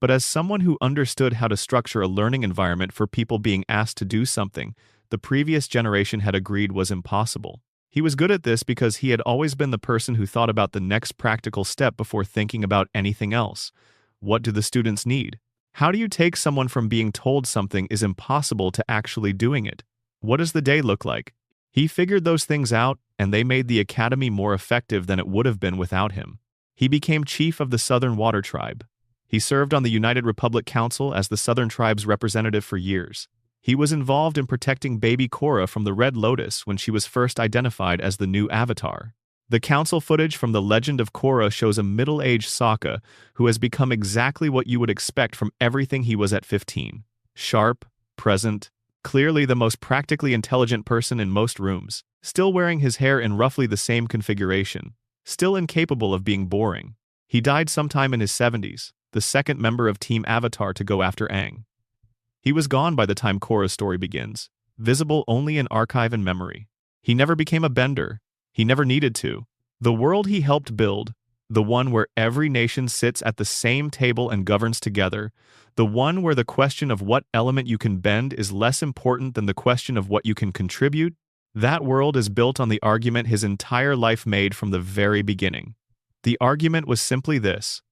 but as someone who understood how to structure a learning environment for people being asked to do something the previous generation had agreed was impossible. He was good at this because he had always been the person who thought about the next practical step before thinking about anything else. What do the students need? How do you take someone from being told something is impossible to actually doing it? What does the day look like? He figured those things out, and they made the academy more effective than it would have been without him. He became chief of the Southern Water Tribe. He served on the United Republic Council as the Southern Tribe's representative for years. He was involved in protecting baby Korra from the Red Lotus when she was first identified as the new Avatar. The council footage from The Legend of Korra shows a middle-aged Sokka who has become exactly what you would expect from everything he was at 15. Sharp, present, clearly the most practically intelligent person in most rooms, still wearing his hair in roughly the same configuration, still incapable of being boring. He died sometime in his 70s, the second member of Team Avatar to go after Aang. He was gone by the time Korra's story begins, visible only in archive and memory. He never became a bender. He never needed to. The world he helped build, the one where every nation sits at the same table and governs together, the one where the question of what element you can bend is less important than the question of what you can contribute, that world is built on the argument his entire life made from the very beginning. The argument was simply this: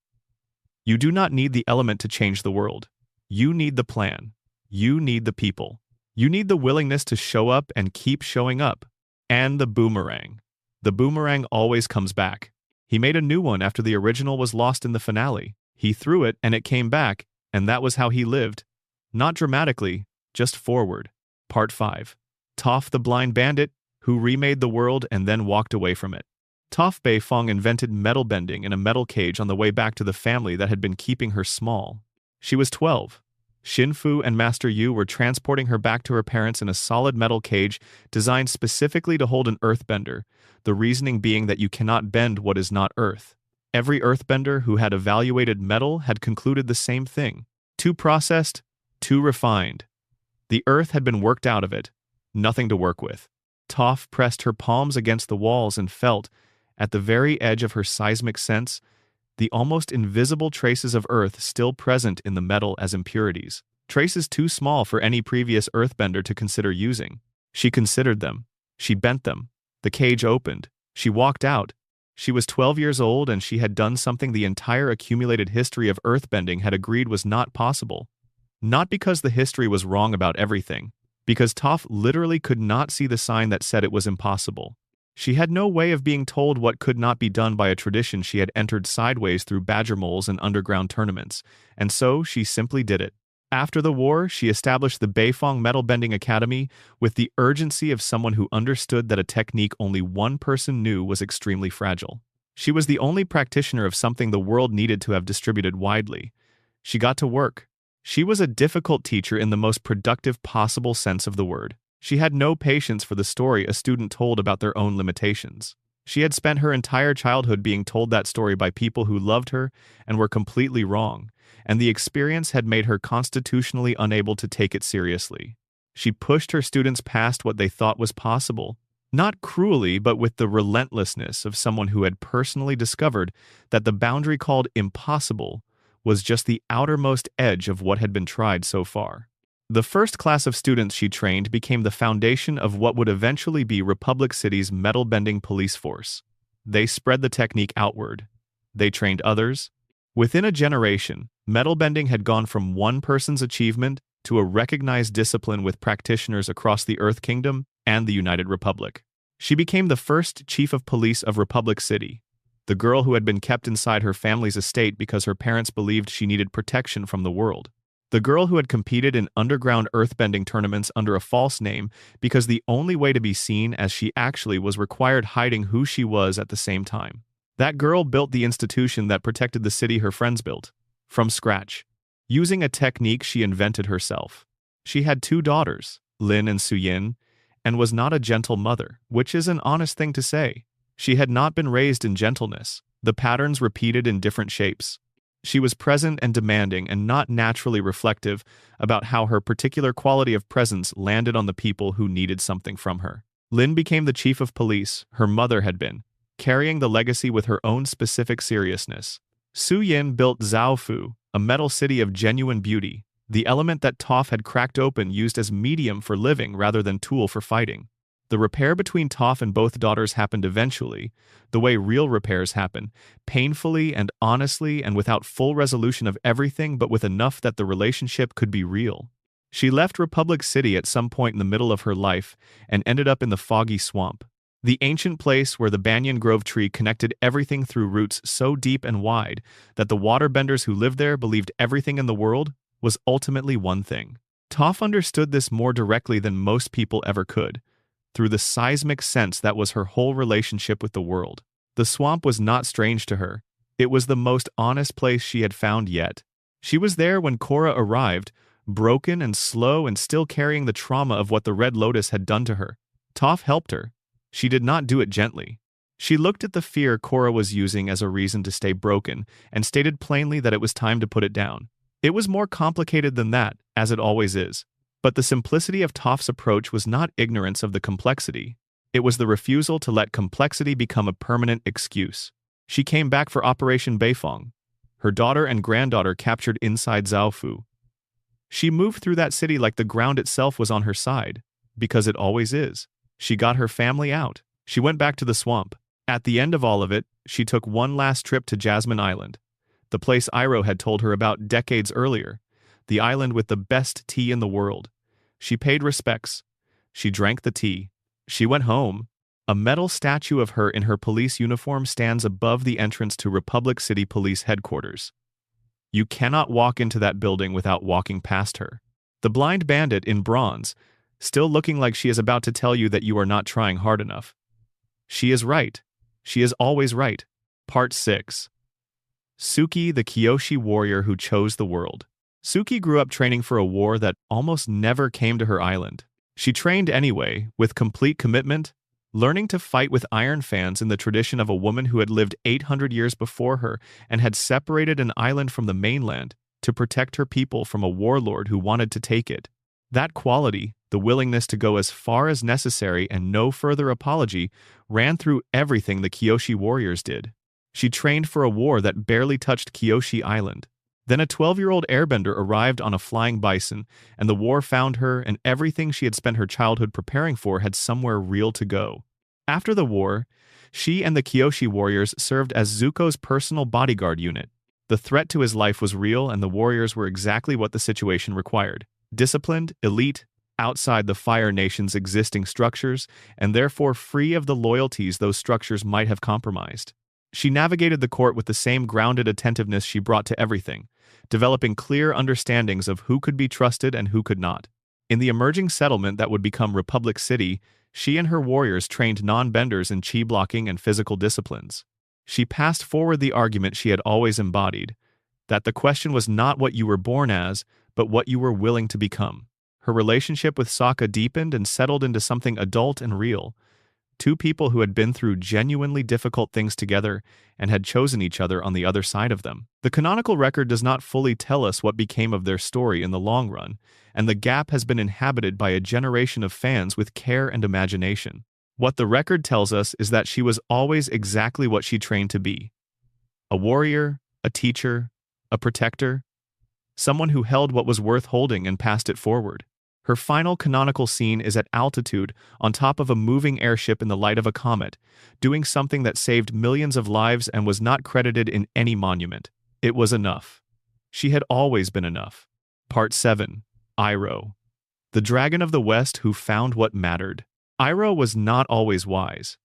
you do not need the element to change the world. You need the plan. You need the people. You need the willingness to show up and keep showing up. And the boomerang. The boomerang always comes back. He made a new one after the original was lost in the finale. He threw it and it came back, and that was how he lived. Not dramatically, just forward. Part 5. Toph the Blind Bandit, who remade the world and then walked away from it. Toph Beifong invented metal bending in a metal cage on the way back to the family that had been keeping her small. She was 12. Shinfu and Master Yu were transporting her back to her parents in a solid metal cage designed specifically to hold an earthbender, the reasoning being that you cannot bend what is not earth. Every earthbender who had evaluated metal had concluded the same thing. Too processed, too refined. The earth had been worked out of it. Nothing to work with. Toph pressed her palms against the walls and felt, at the very edge of her seismic sense, the almost invisible traces of earth still present in the metal as impurities. Traces too small for any previous earthbender to consider using. She considered them. She bent them. The cage opened. She walked out. She was 12 years old and she had done something the entire accumulated history of earthbending had agreed was not possible. Not because the history was wrong about everything, because Toph literally could not see the sign that said it was impossible. She had no way of being told what could not be done by a tradition she had entered sideways through badger moles and underground tournaments, and so she simply did it. After the war, she established the Beifong Metal Bending Academy with the urgency of someone who understood that a technique only one person knew was extremely fragile. She was the only practitioner of something the world needed to have distributed widely. She got to work. She was a difficult teacher in the most productive possible sense of the word. She had no patience for the story a student told about their own limitations. She had spent her entire childhood being told that story by people who loved her and were completely wrong, and the experience had made her constitutionally unable to take it seriously. She pushed her students past what they thought was possible, not cruelly but with the relentlessness of someone who had personally discovered that the boundary called impossible was just the outermost edge of what had been tried so far. The first class of students she trained became the foundation of what would eventually be Republic City's metal-bending police force. They spread the technique outward. They trained others. Within a generation, metal bending had gone from one person's achievement to a recognized discipline with practitioners across the Earth Kingdom and the United Republic. She became the first chief of police of Republic City, the girl who had been kept inside her family's estate because her parents believed she needed protection from the world. The girl who had competed in underground earthbending tournaments under a false name because the only way to be seen as she actually was required hiding who she was at the same time. That girl built the institution that protected the city her friends built, from scratch, using a technique she invented herself. She had 2 daughters, Lin and Suyin, and was not a gentle mother, which is an honest thing to say. She had not been raised in gentleness, the patterns repeated in different shapes. She was present and demanding and not naturally reflective about how her particular quality of presence landed on the people who needed something from her. Lin became the chief of police, her mother had been, carrying the legacy with her own specific seriousness. Su Yin built Zhao Fu, a metal city of genuine beauty, the element that Toph had cracked open used as medium for living rather than tool for fighting. The repair between Toph and both daughters happened eventually, the way real repairs happen, painfully and honestly and without full resolution of everything but with enough that the relationship could be real. She left Republic City at some point in the middle of her life and ended up in the foggy swamp, the ancient place where the banyan grove tree connected everything through roots so deep and wide that the waterbenders who lived there believed everything in the world was ultimately one thing. Toph understood this more directly than most people ever could, through the seismic sense that was her whole relationship with the world. The swamp was not strange to her. It was the most honest place she had found yet. She was there when Korra arrived, broken and slow and still carrying the trauma of what the Red Lotus had done to her. Toph helped her. She did not do it gently. She looked at the fear Korra was using as a reason to stay broken and stated plainly that it was time to put it down. It was more complicated than that, as it always is. But the simplicity of Toph's approach was not ignorance of the complexity. It was the refusal to let complexity become a permanent excuse. She came back for Operation Beifong, her daughter and granddaughter captured inside Zhaofu. She moved through that city like the ground itself was on her side, because it always is. She got her family out. She went back to the swamp. At the end of all of it, she took one last trip to Jasmine Island, the place Iroh had told her about decades earlier, the island with the best tea in the world. She paid respects. She drank the tea. She went home, A metal statue of her in her police uniform stands above the entrance to Republic City Police Headquarters. You cannot walk into that building without walking past her. The blind bandit in bronze, still looking like she is about to tell you that you are not trying hard enough. She is right. She is always right. Part 6. Suki, the Kyoshi warrior who chose the world. Suki grew up training for a war that almost never came to her island. She trained anyway, with complete commitment, learning to fight with iron fans in the tradition of a woman who had lived 800 years before her and had separated an island from the mainland to protect her people from a warlord who wanted to take it. That quality, the willingness to go as far as necessary and no further apology, ran through everything the Kyoshi warriors did. She trained for a war that barely touched Kyoshi Island. Then a 12-year-old airbender arrived on a flying bison, and the war found her, and everything she had spent her childhood preparing for had somewhere real to go. After the war, she and the Kyoshi warriors served as Zuko's personal bodyguard unit. The threat to his life was real, and the warriors were exactly what the situation required. Disciplined, elite, outside the Fire Nation's existing structures, and therefore free of the loyalties those structures might have compromised. She navigated the court with the same grounded attentiveness she brought to everything, developing clear understandings of who could be trusted and who could not. In the emerging settlement that would become Republic City, she and her warriors trained non-benders in chi blocking and physical disciplines. She passed forward the argument she had always embodied, that the question was not what you were born as, but what you were willing to become. Her relationship with Sokka deepened and settled into something adult and real. Two people who had been through genuinely difficult things together and had chosen each other on the other side of them. The canonical record does not fully tell us what became of their story in the long run, and the gap has been inhabited by a generation of fans with care and imagination. What the record tells us is that she was always exactly what she trained to be. A warrior, a teacher, a protector, someone who held what was worth holding and passed it forward. Her final canonical scene is at altitude, on top of a moving airship in the light of a comet, doing something that saved millions of lives and was not credited in any monument. It was enough. She had always been enough. Part 7. Iroh. The Dragon of the West who found what mattered. Iroh was not always wise.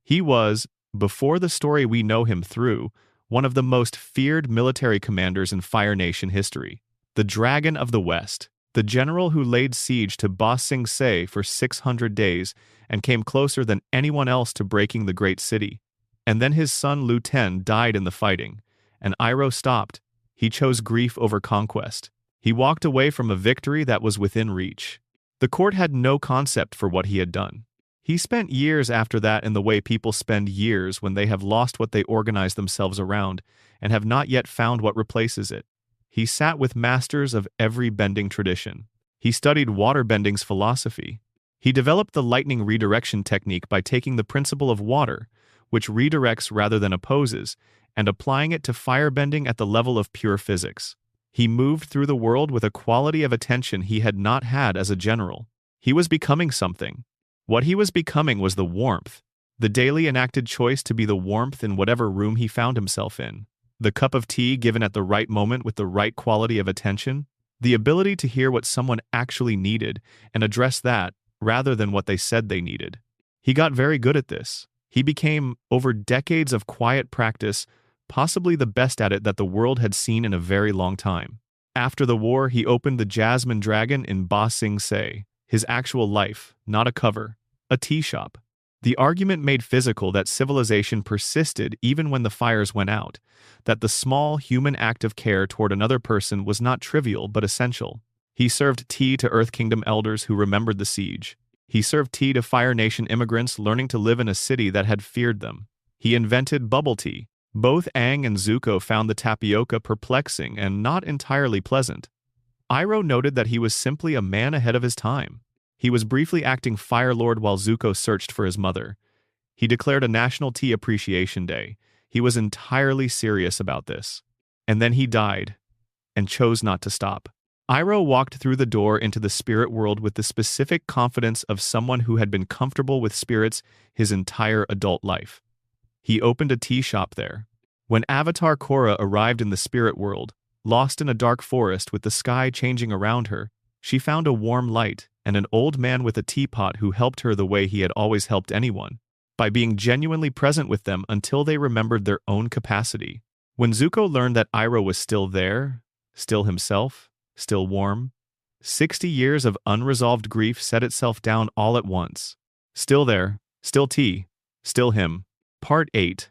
He was, before the story we know him through, one of the most feared military commanders in Fire Nation history. The Dragon of the West. The general who laid siege to Ba Sing Se for 600 days and came closer than anyone else to breaking the great city. And then his son Lu Ten died in the fighting, and Iroh stopped. He chose grief over conquest. He walked away from a victory that was within reach. The court had no concept for what he had done. He spent years after that in the way people spend years when they have lost what they organized themselves around and have not yet found what replaces it. He sat with masters of every bending tradition. He studied waterbending's philosophy. He developed the lightning redirection technique by taking the principle of water, which redirects rather than opposes, and applying it to firebending at the level of pure physics. He moved through the world with a quality of attention he had not had as a general. He was becoming something. What he was becoming was the warmth, the daily enacted choice to be the warmth in whatever room he found himself in. The cup of tea given at the right moment with the right quality of attention, the ability to hear what someone actually needed and address that rather than what they said they needed. He got very good at this. He became, over decades of quiet practice, possibly the best at it that the world had seen in a very long time. After the war, he opened the Jasmine Dragon in Ba Sing Se, his actual life, not a cover, a tea shop. The argument made physical that civilization persisted even when the fires went out, that the small human act of care toward another person was not trivial but essential. He served tea to Earth Kingdom elders who remembered the siege. He served tea to Fire Nation immigrants learning to live in a city that had feared them. He invented bubble tea. Both Aang and Zuko found the tapioca perplexing and not entirely pleasant. Iroh noted that he was simply a man ahead of his time. He was briefly acting Fire Lord while Zuko searched for his mother. He declared a National Tea Appreciation Day. He was entirely serious about this. And then he died, and chose not to stop. Iroh walked through the door into the spirit world with the specific confidence of someone who had been comfortable with spirits his entire adult life. He opened a tea shop there. When Avatar Korra arrived in the spirit world, lost in a dark forest with the sky changing around her, she found a warm light and an old man with a teapot who helped her the way he had always helped anyone. by being genuinely present with them until they remembered their own capacity. When Zuko learned that Iroh was still there, still himself, still warm, 60 years of unresolved grief set itself down all at once. Still there, still tea, still him. Part 8.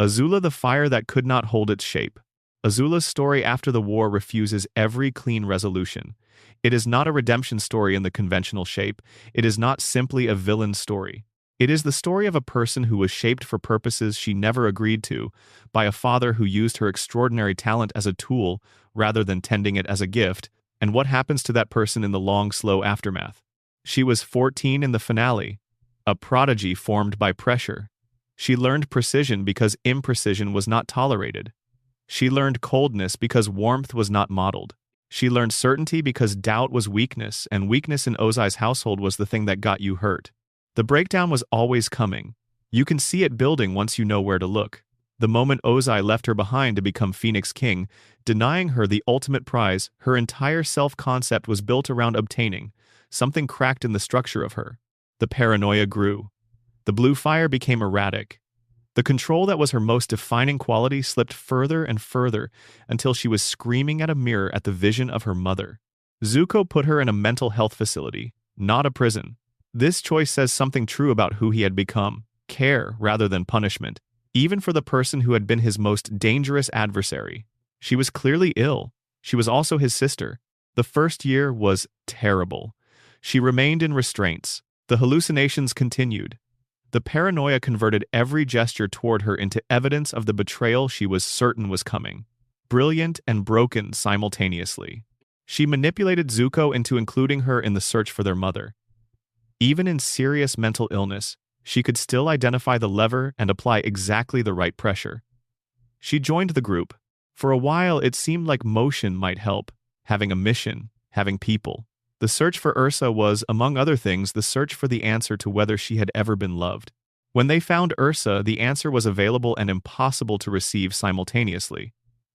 Azula the Fire That Could Not Hold Its Shape. Azula's story after the war refuses every clean resolution. It is not a redemption story in the conventional shape. It is not simply a villain's story. It is the story of a person who was shaped for purposes she never agreed to, by a father who used her extraordinary talent as a tool rather than tending it as a gift, and what happens to that person in the long, slow aftermath. She was 14 in the finale, a prodigy formed by pressure. She learned precision because imprecision was not tolerated. She learned coldness because warmth was not modeled. She learned certainty because doubt was weakness, and weakness in Ozai's household was the thing that got you hurt. The breakdown was always coming. You can see it building once you know where to look. The moment Ozai left her behind to become Phoenix King, denying her the ultimate prize, her entire self-concept was built around obtaining. Something cracked in the structure of her. The paranoia grew. The blue fire became erratic. The control that was her most defining quality slipped further and further until she was screaming at a mirror at the vision of her mother. Zuko put her in a mental health facility, not a prison. This choice says something true about who he had become: care rather than punishment, even for the person who had been his most dangerous adversary. She was clearly ill. She was also his sister. The first year was terrible. She remained in restraints. The hallucinations continued. The paranoia converted every gesture toward her into evidence of the betrayal she was certain was coming. Brilliant and broken simultaneously. She manipulated Zuko into including her in the search for their mother. Even in serious mental illness, she could still identify the lever and apply exactly the right pressure. She joined the group. For a while, it seemed like motion might help, having a mission, having people. The search for Ursa was, among other things, the search for the answer to whether she had ever been loved. When they found Ursa, the answer was available and impossible to receive simultaneously.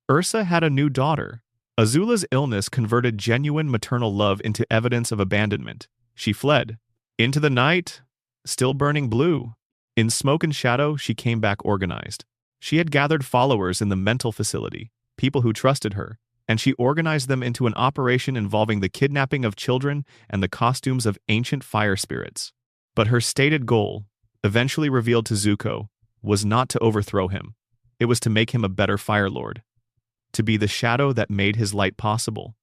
Ursa had a new daughter. Azula's illness converted genuine maternal love into evidence of abandonment. She fled. Into the night, still burning blue. In smoke and shadow, she came back organized. She had gathered followers in the mental facility, people who trusted her, and she organized them into an operation involving the kidnapping of children and the costumes of ancient fire spirits. But her stated goal, eventually revealed to Zuko, was not to overthrow him. It was to make him a better Fire Lord. To be the shadow that made his light possible.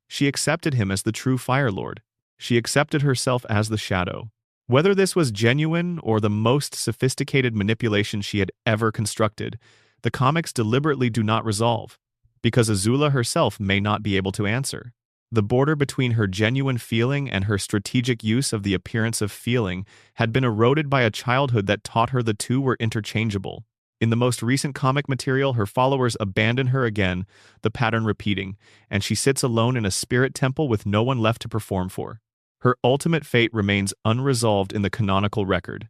She accepted him as the true Fire Lord. She accepted herself as the shadow. Whether this was genuine or the most sophisticated manipulation she had ever constructed, the comics deliberately do not resolve, because Azula herself may not be able to answer. The border between her genuine feeling and her strategic use of the appearance of feeling had been eroded by a childhood that taught her the two were interchangeable. In the most recent comic material, her followers abandon her again, the pattern repeating, and she sits alone in a spirit temple with no one left to perform for. Her ultimate fate remains unresolved in the canonical record.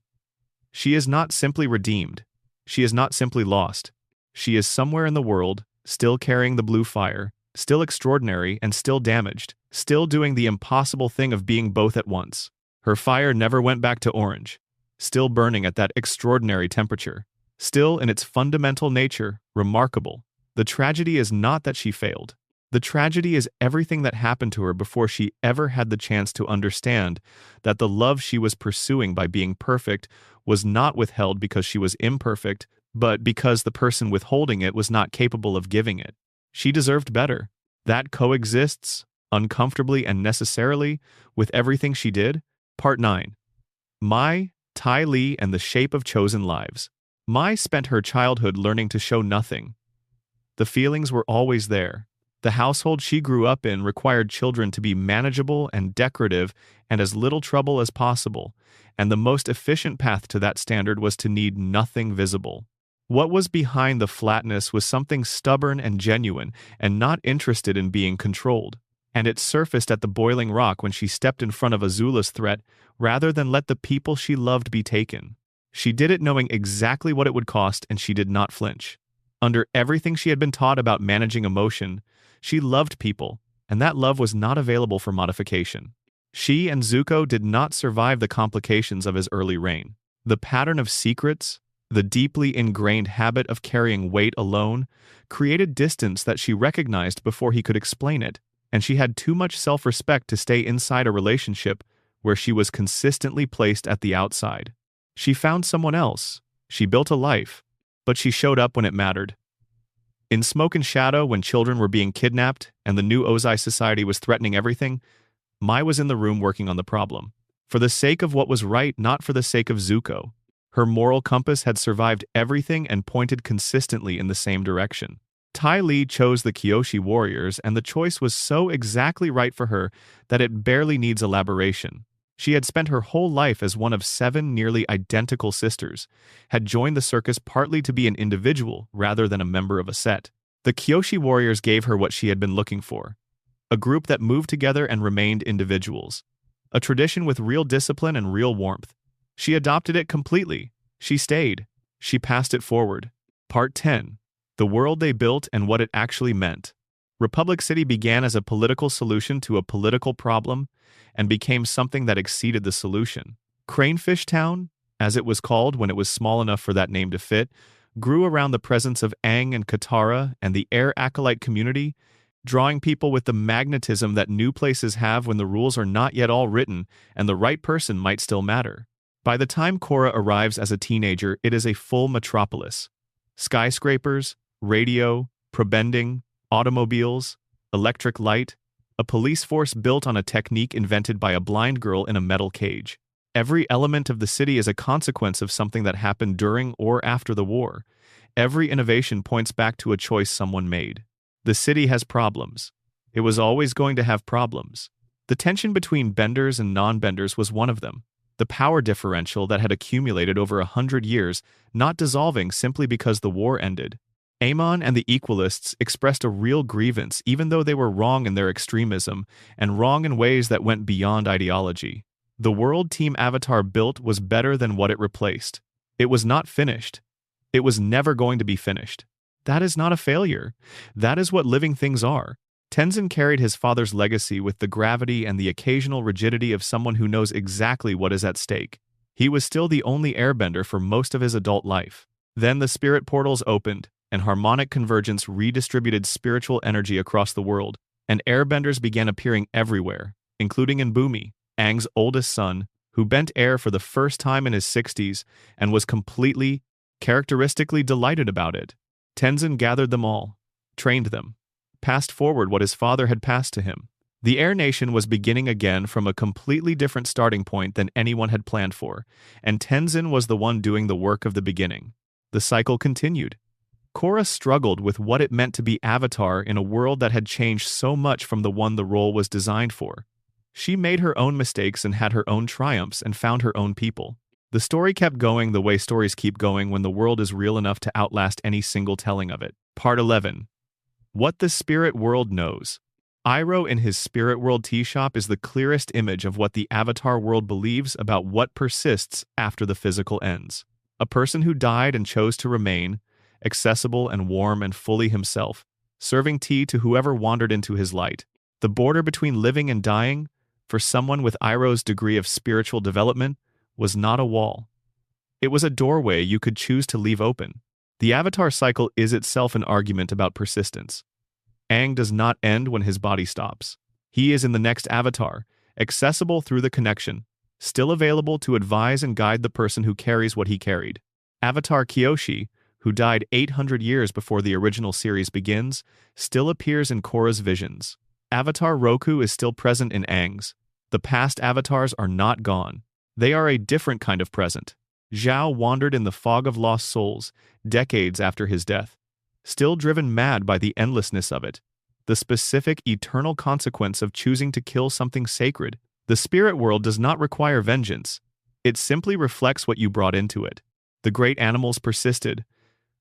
She is not simply redeemed. She is not simply lost. She is somewhere in the world, still carrying the blue fire, still extraordinary and still damaged, still doing the impossible thing of being both at once. Her fire never went back to orange, still burning at that extraordinary temperature, still in its fundamental nature, remarkable. The tragedy is not that she failed. The tragedy is everything that happened to her before she ever had the chance to understand that the love she was pursuing by being perfect was not withheld because she was imperfect, but because the person withholding it was not capable of giving it. She deserved better. That coexists, uncomfortably and necessarily, with everything she did. Part 9. Mai, Ty Lee, and the Shape of Chosen Lives. Mai spent her childhood learning to show nothing. The feelings were always there. The household she grew up in required children to be manageable and decorative and as little trouble as possible, and the most efficient path to that standard was to need nothing visible. What was behind the flatness was something stubborn and genuine and not interested in being controlled, and it surfaced at the boiling rock when she stepped in front of Azula's threat rather than let the people she loved be taken. She did it knowing exactly what it would cost, and she did not flinch. Under everything she had been taught about managing emotion, she loved people, and that love was not available for modification. She and Zuko did not survive the complications of his early reign. The pattern of secrets, the deeply ingrained habit of carrying weight alone, created distance that she recognized before he could explain it, and she had too much self-respect to stay inside a relationship where she was consistently placed at the outside. She found someone else, she built a life, but she showed up when it mattered. In Smoke and Shadow, when children were being kidnapped and the new Ozai society was threatening everything, Mai was in the room working on the problem. For the sake of what was right, not for the sake of Zuko. Her moral compass had survived everything and pointed consistently in the same direction. Ty Lee chose the Kyoshi warriors, and the choice was so exactly right for her that it barely needs elaboration. She had spent her whole life as one of 7 nearly identical sisters, had joined the circus partly to be an individual rather than a member of a set. The Kyoshi warriors gave her what she had been looking for. A group that moved together and remained individuals. A tradition with real discipline and real warmth. She adopted it completely. She stayed. She passed it forward. Part 10. The world they built and what it actually meant. Republic City began as a political solution to a political problem and became something that exceeded the solution. Cranefish Town, as it was called when it was small enough for that name to fit, grew around the presence of Aang and Katara and the Air Acolyte community, drawing people with the magnetism that new places have when the rules are not yet all written and the right person might still matter. By the time Korra arrives as a teenager, it is a full metropolis. Skyscrapers, radio, probending, automobiles, electric light, a police force built on a technique invented by a blind girl in a metal cage. Every element of the city is a consequence of something that happened during or after the war. Every innovation points back to a choice someone made. The city has problems. It was always going to have problems. The tension between benders and non-benders was one of them. The power differential that had accumulated over 100 years, not dissolving simply because the war ended. Amon and the Equalists expressed a real grievance even though they were wrong in their extremism and wrong in ways that went beyond ideology. The world Team Avatar built was better than what it replaced. It was not finished. It was never going to be finished. That is not a failure. That is what living things are. Tenzin carried his father's legacy with the gravity and the occasional rigidity of someone who knows exactly what is at stake. He was still the only airbender for most of his adult life. Then the spirit portals opened, and harmonic convergence redistributed spiritual energy across the world, and airbenders began appearing everywhere, including in Bumi, Aang's oldest son, who bent air for the first time in his 60s and was completely, characteristically delighted about it. Tenzin gathered them all, trained them, passed forward what his father had passed to him. The Air Nation was beginning again from a completely different starting point than anyone had planned for, and Tenzin was the one doing the work of the beginning. The cycle continued. Korra struggled with what it meant to be Avatar in a world that had changed so much from the one the role was designed for. She made her own mistakes and had her own triumphs and found her own people. The story kept going the way stories keep going when the world is real enough to outlast any single telling of it. Part 11. What the Spirit World Knows. Iroh in his Spirit World tea shop is the clearest image of what the Avatar world believes about what persists after the physical ends. A person who died and chose to remain, accessible and warm and fully himself, serving tea to whoever wandered into his light. The border between living and dying, for someone with Iroh's degree of spiritual development, was not a wall. It was a doorway you could choose to leave open. The Avatar cycle is itself an argument about persistence. Aang does not end when his body stops. He is in the next Avatar, accessible through the connection, still available to advise and guide the person who carries what he carried. Avatar Kyoshi, who died 800 years before the original series begins, still appears in Korra's visions. Avatar Roku is still present in Aang's. The past avatars are not gone. They are a different kind of present. Zhao wandered in the fog of lost souls, decades after his death, still driven mad by the endlessness of it, the specific eternal consequence of choosing to kill something sacred. The spirit world does not require vengeance. It simply reflects what you brought into it. The great animals persisted.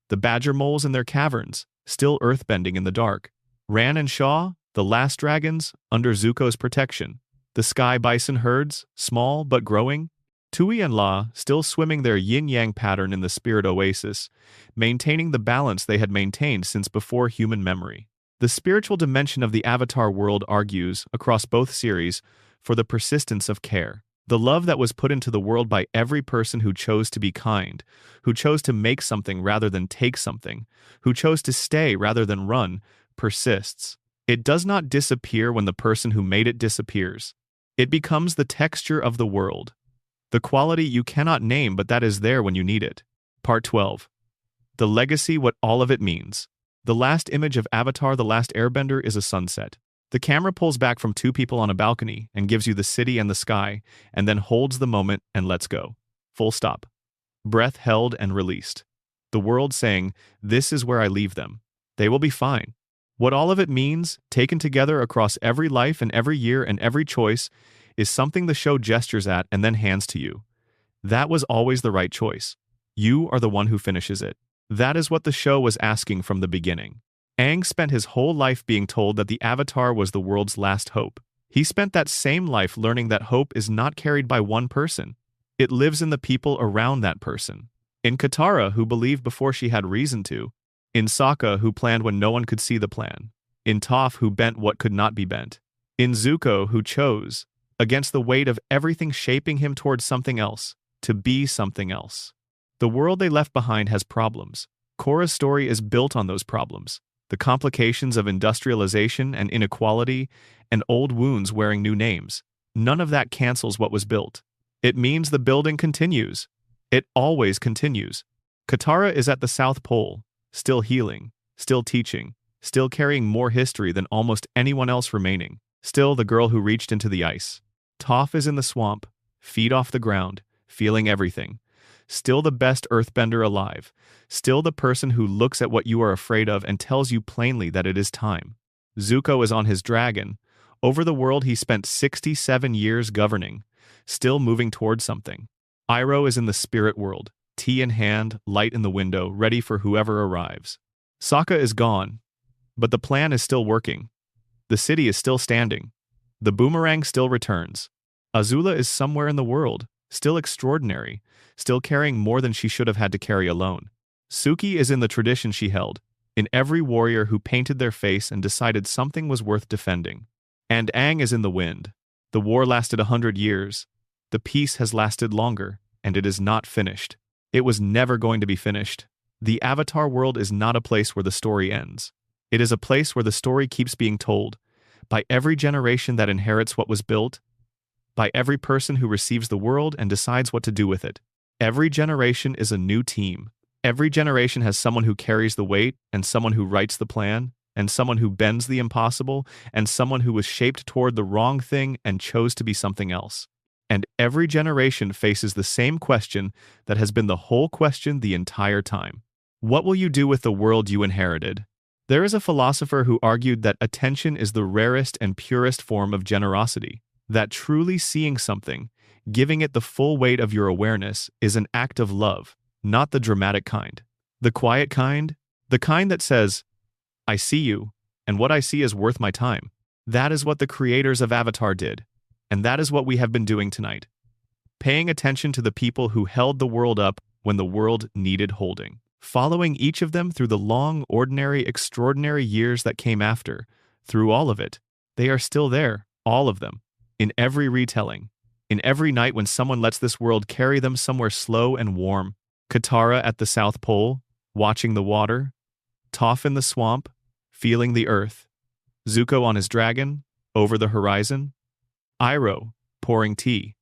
The badger moles in their caverns, still earthbending in the dark. Ran and Shaw, the last dragons, under Zuko's protection. The sky bison herds, small but growing. Tui and La, still swimming their yin-yang pattern in the spirit oasis, maintaining the balance they had maintained since before human memory. The spiritual dimension of the Avatar world argues, across both series, for the persistence of care. The love that was put into the world by every person who chose to be kind, who chose to make something rather than take something, who chose to stay rather than run, persists. It does not disappear when the person who made it disappears. It becomes the texture of the world, the quality you cannot name but that is there when you need it. Part 12. The legacy, what all of it means. The last image of Avatar: The Last Airbender is a sunset. The camera pulls back from two people on a balcony and gives you the city and the sky, and then holds the moment and lets go. Full stop. Breath held and released. The world saying, this is where I leave them. They will be fine. What all of it means, taken together across every life and every year and every choice, is something the show gestures at and then hands to you. That was always the right choice. You are the one who finishes it. That is what the show was asking from the beginning. Aang spent his whole life being told that the Avatar was the world's last hope. He spent that same life learning that hope is not carried by one person. It lives in the people around that person. In Katara, who believed before she had reason to. In Sokka, who planned when no one could see the plan. In Toph, who bent what could not be bent. In Zuko, who chose, against the weight of everything shaping him towards something else, to be something else. The world they left behind has problems. Korra's story is built on those problems. The complications of industrialization and inequality, and old wounds wearing new names. None of that cancels what was built. It means the building continues. It always continues. Katara is at the South Pole, still healing, still teaching, still carrying more history than almost anyone else remaining. Still the girl who reached into the ice. Toph is in the swamp, feet off the ground, feeling everything. Still the best earthbender alive. Still the person who looks at what you are afraid of and tells you plainly that it is time. Zuko is on his dragon. Over the world he spent 67 years governing, still moving towards something. Iroh is in the spirit world, tea in hand, light in the window, ready for whoever arrives. Sokka is gone, but the plan is still working. The city is still standing. The boomerang still returns. Azula is somewhere in the world, still extraordinary, still carrying more than she should have had to carry alone. Suki is in the tradition she held, in every warrior who painted their face and decided something was worth defending. And Aang is in the wind. The war lasted 100 years. The peace has lasted longer, and it is not finished. It was never going to be finished. The Avatar world is not a place where the story ends. It is a place where the story keeps being told, by every generation that inherits what was built, by every person who receives the world and decides what to do with it. Every generation is a new team. Every generation has someone who carries the weight, and someone who writes the plan, and someone who bends the impossible, and someone who was shaped toward the wrong thing and chose to be something else. And every generation faces the same question that has been the whole question the entire time. What will you do with the world you inherited? There is a philosopher who argued that attention is the rarest and purest form of generosity, that truly seeing something, giving it the full weight of your awareness, is an act of love, not the dramatic kind. The quiet kind, the kind that says, I see you, and what I see is worth my time. That is what the creators of Avatar did, and that is what we have been doing tonight. Paying attention to the people who held the world up when the world needed holding. Following each of them through the long, ordinary, extraordinary years that came after. Through all of it, they are still there, all of them, in every retelling. In every night when someone lets this world carry them somewhere slow and warm. Katara at the South Pole, watching the water. Toph in the swamp, feeling the earth. Zuko on his dragon, over the horizon. Iroh, pouring tea.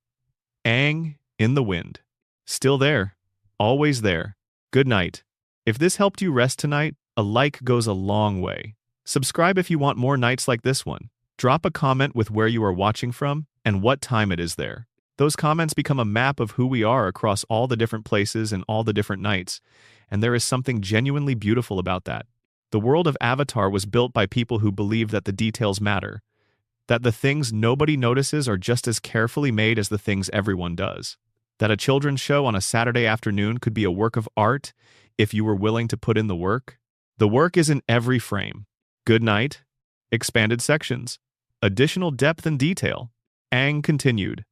Aang, in the wind. Still there, always there. Good night. If this helped you rest tonight, a like goes a long way. Subscribe if you want more nights like this one. Drop a comment with where you are watching from and what time it is there. Those comments become a map of who we are across all the different places and all the different nights, and there is something genuinely beautiful about that. The world of Avatar was built by people who believe that the details matter, that the things nobody notices are just as carefully made as the things everyone does, that a children's show on a Saturday afternoon could be a work of art if you were willing to put in the work. The work is in every frame. Good night. Expanded sections. Additional depth and detail. Aang continued.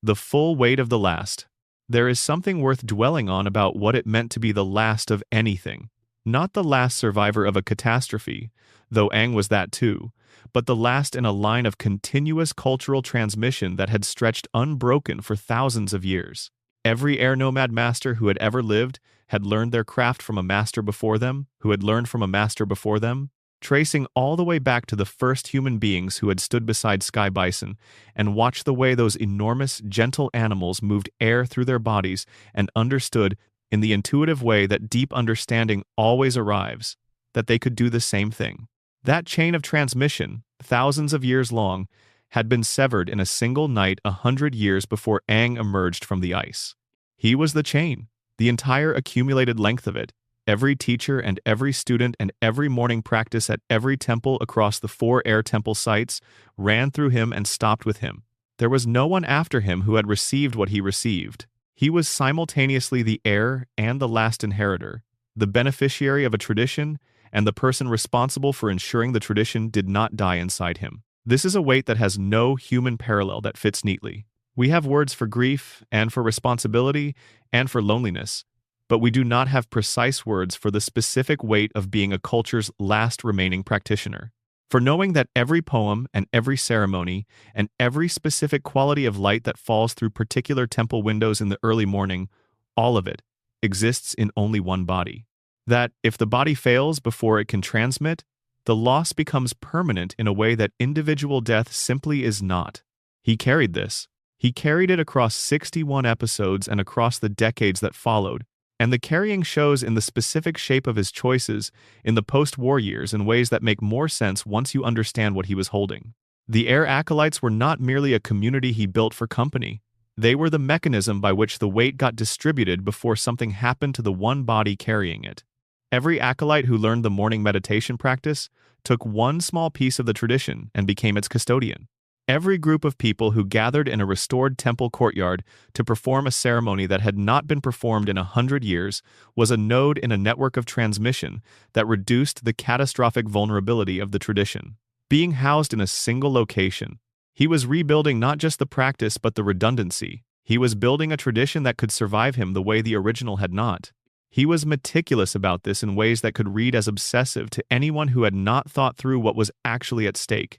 The full weight of the last. There is something worth dwelling on about what it meant to be the last of anything. Not the last survivor of a catastrophe, though Aang was that too, but the last in a line of continuous cultural transmission that had stretched unbroken for thousands of years. Every air nomad master who had ever lived had learned their craft from a master before them, who had learned from a master before them, tracing all the way back to the first human beings who had stood beside sky bison and watched the way those enormous, gentle animals moved air through their bodies and understood, in the intuitive way that deep understanding always arrives, that they could do the same thing. That chain of transmission, thousands of years long, had been severed in a single night 100 years before Aang emerged from the ice. He was the chain, the entire accumulated length of it. Every teacher and every student and every morning practice at every temple across the 4 air temple sites ran through him and stopped with him. There was no one after him who had received what he received. He was simultaneously the heir and the last inheritor, the beneficiary of a tradition, and the person responsible for ensuring the tradition did not die inside him. This is a weight that has no human parallel that fits neatly. We have words for grief, and for responsibility, and for loneliness, but we do not have precise words for the specific weight of being a culture's last remaining practitioner. For knowing that every poem and every ceremony and every specific quality of light that falls through particular temple windows in the early morning, all of it, exists in only one body. That, if the body fails before it can transmit, the loss becomes permanent in a way that individual death simply is not. He carried this. He carried it across 61 episodes and across the decades that followed, and the carrying shows in the specific shape of his choices in the post-war years in ways that make more sense once you understand what he was holding. The Air Acolytes were not merely a community he built for company. They were the mechanism by which the weight got distributed before something happened to the one body carrying it. Every acolyte who learned the morning meditation practice took one small piece of the tradition and became its custodian. Every group of people who gathered in a restored temple courtyard to perform a ceremony that had not been performed in 100 years was a node in a network of transmission that reduced the catastrophic vulnerability of the tradition. Being housed in a single location, he was rebuilding not just the practice but the redundancy. He was building a tradition that could survive him the way the original had not. He was meticulous about this in ways that could read as obsessive to anyone who had not thought through what was actually at stake.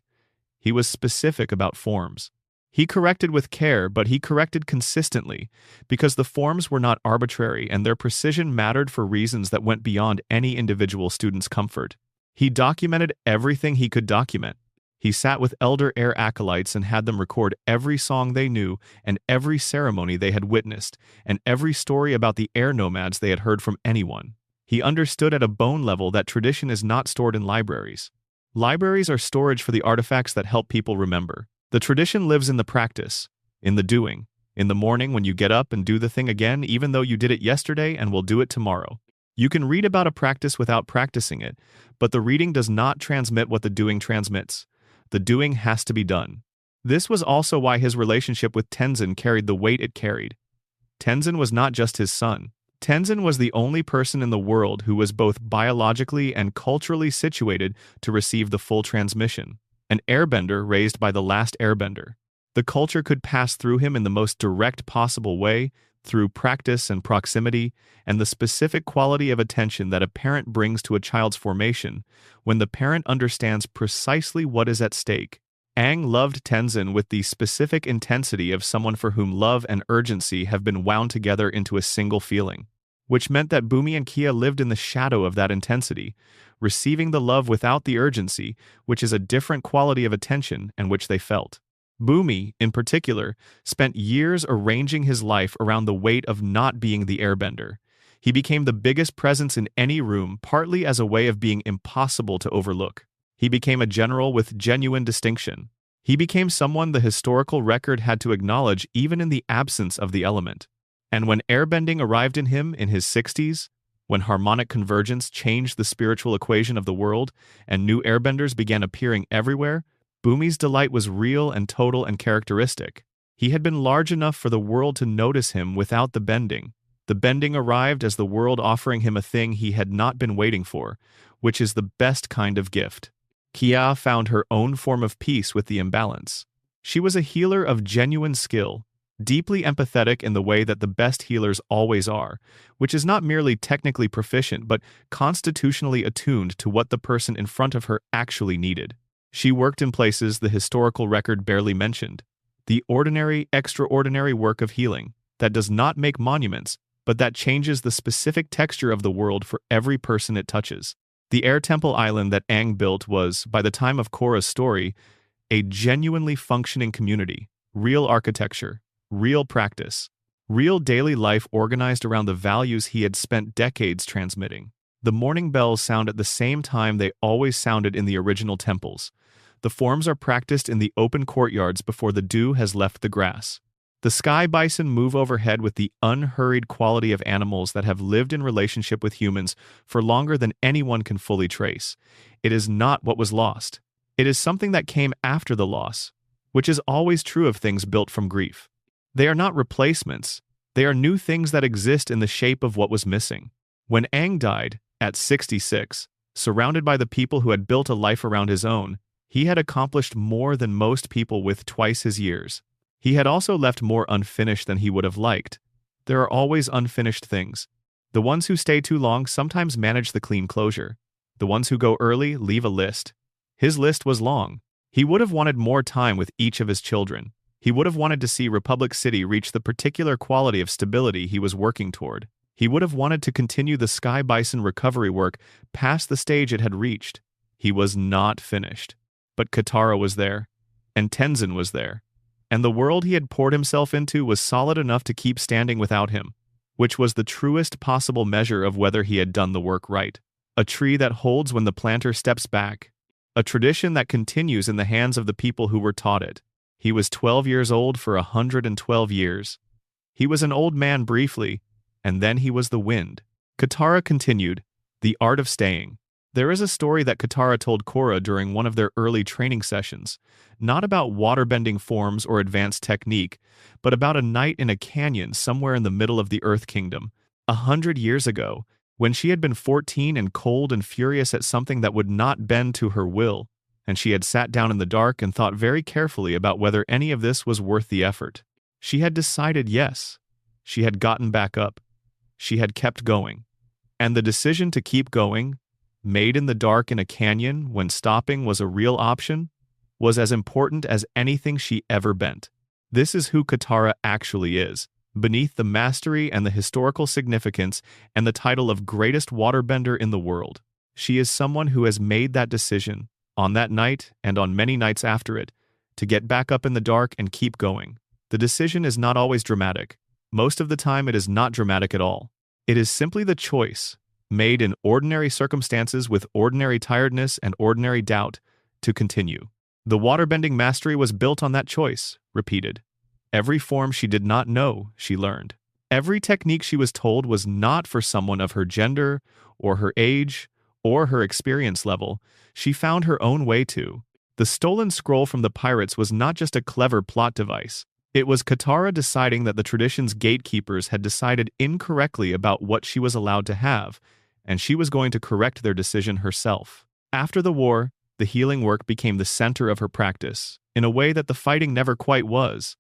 He was specific about forms. He corrected with care, but he corrected consistently, because the forms were not arbitrary and their precision mattered for reasons that went beyond any individual student's comfort. He documented everything he could document. He sat with elder air acolytes and had them record every song they knew and every ceremony they had witnessed and every story about the air nomads they had heard from anyone. He understood at a bone level that tradition is not stored in libraries. Libraries are storage for the artifacts that help people remember. The tradition lives in the practice, in the doing, in the morning when you get up and do the thing again even though you did it yesterday and will do it tomorrow. You can read about a practice without practicing it, but the reading does not transmit what the doing transmits. The doing has to be done. This was also why his relationship with Tenzin carried the weight it carried. Tenzin was not just his son. Tenzin was the only person in the world who was both biologically and culturally situated to receive the full transmission. An airbender raised by the Last Airbender. The culture could pass through him in the most direct possible way, through practice and proximity, and the specific quality of attention that a parent brings to a child's formation when the parent understands precisely what is at stake. Aang loved Tenzin with the specific intensity of someone for whom love and urgency have been wound together into a single feeling, which meant that Bumi and Kia lived in the shadow of that intensity, receiving the love without the urgency, which is a different quality of attention and which they felt. Bumi, in particular, spent years arranging his life around the weight of not being the airbender. He became the biggest presence in any room, partly as a way of being impossible to overlook. He became a general with genuine distinction. He became someone the historical record had to acknowledge even in the absence of the element. And when airbending arrived in him in his 60s, when harmonic convergence changed the spiritual equation of the world and new airbenders began appearing everywhere, Bumi's delight was real and total and characteristic. He had been large enough for the world to notice him without the bending. The bending arrived as the world offering him a thing he had not been waiting for, which is the best kind of gift. Kia found her own form of peace with the imbalance. She was a healer of genuine skill, deeply empathetic in the way that the best healers always are, which is not merely technically proficient but constitutionally attuned to what the person in front of her actually needed. She worked in places the historical record barely mentioned. The ordinary, extraordinary work of healing that does not make monuments, but that changes the specific texture of the world for every person it touches. The air temple island that Aang built was, by the time of Korra's story, a genuinely functioning community, real architecture, real practice, real daily life organized around the values he had spent decades transmitting. The morning bells sound at the same time they always sounded in the original temples. The forms are practiced in the open courtyards before the dew has left the grass. The sky bison move overhead with the unhurried quality of animals that have lived in relationship with humans for longer than anyone can fully trace. It is not what was lost. It is something that came after the loss, which is always true of things built from grief. They are not replacements. They are new things that exist in the shape of what was missing. When Aang died, at 66, surrounded by the people who had built a life around his own, he had accomplished more than most people with twice his years. He had also left more unfinished than he would have liked. There are always unfinished things. The ones who stay too long sometimes manage the clean closure. The ones who go early leave a list. His list was long. He would have wanted more time with each of his children. He would have wanted to see Republic City reach the particular quality of stability he was working toward. He would have wanted to continue the Sky Bison recovery work past the stage it had reached. He was not finished. But Katara was there, and Tenzin was there, and the world he had poured himself into was solid enough to keep standing without him, which was the truest possible measure of whether he had done the work right. A tree that holds when the planter steps back. A tradition that continues in the hands of the people who were taught it. He was 12 years old for 112 years. He was an old man briefly, and then he was the wind. Katara continued, the art of staying. There is a story that Katara told Korra during one of their early training sessions, not about waterbending forms or advanced technique, but about a night in a canyon somewhere in the middle of the Earth Kingdom, 100 years ago, when she had been 14 and cold and furious at something that would not bend to her will, and she had sat down in the dark and thought very carefully about whether any of this was worth the effort. She had decided yes. She had gotten back up. She had kept going. And the decision to keep going, made in the dark in a canyon when stopping was a real option, was as important as anything she ever bent. This is who Katara actually is, beneath the mastery and the historical significance and the title of greatest waterbender in the world. She is someone who has made that decision, on that night and on many nights after it, to get back up in the dark and keep going. The decision is not always dramatic. Most of the time it is not dramatic at all. It is simply the choice, made in ordinary circumstances with ordinary tiredness and ordinary doubt, to continue. The waterbending mastery was built on that choice, repeated. Every form she did not know, she learned. Every technique she was told was not for someone of her gender, or her age, or her experience level. She found her own way to. The stolen scroll from the pirates was not just a clever plot device. It was Katara deciding that the tradition's gatekeepers had decided incorrectly about what she was allowed to have, and she was going to correct their decision herself. After the war, the healing work became the center of her practice, in a way that the fighting never quite was.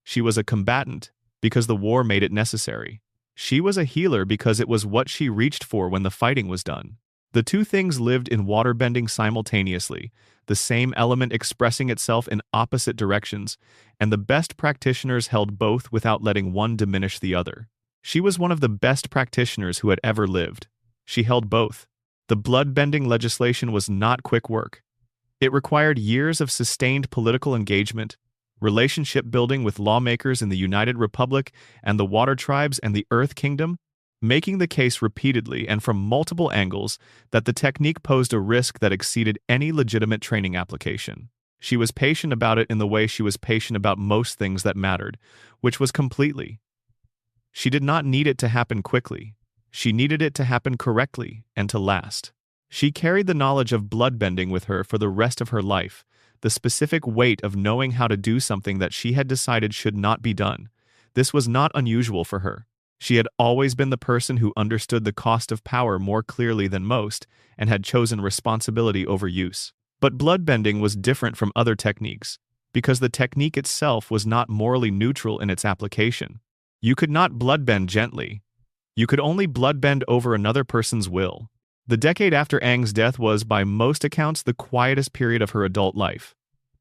She was a combatant because the war made it necessary. She was a healer because it was what she reached for when the fighting was done. The two things lived in waterbending simultaneously, the same element expressing itself in opposite directions, and the best practitioners held both without letting one diminish the other. She was one of the best practitioners who had ever lived. She held both. The blood-bending legislation was not quick work. It required years of sustained political engagement, relationship building with lawmakers in the United Republic and the Water Tribes and the Earth Kingdom, making the case repeatedly and from multiple angles that the technique posed a risk that exceeded any legitimate training application. She was patient about it in the way she was patient about most things that mattered, which was completely. She did not need it to happen quickly. She needed it to happen correctly and to last. She carried the knowledge of bloodbending with her for the rest of her life, the specific weight of knowing how to do something that she had decided should not be done. This was not unusual for her. She had always been the person who understood the cost of power more clearly than most and had chosen responsibility over use. But bloodbending was different from other techniques, because the technique itself was not morally neutral in its application. You could not bloodbend gently. You could only bloodbend over another person's will. The decade after Aang's death was, by most accounts, the quietest period of her adult life.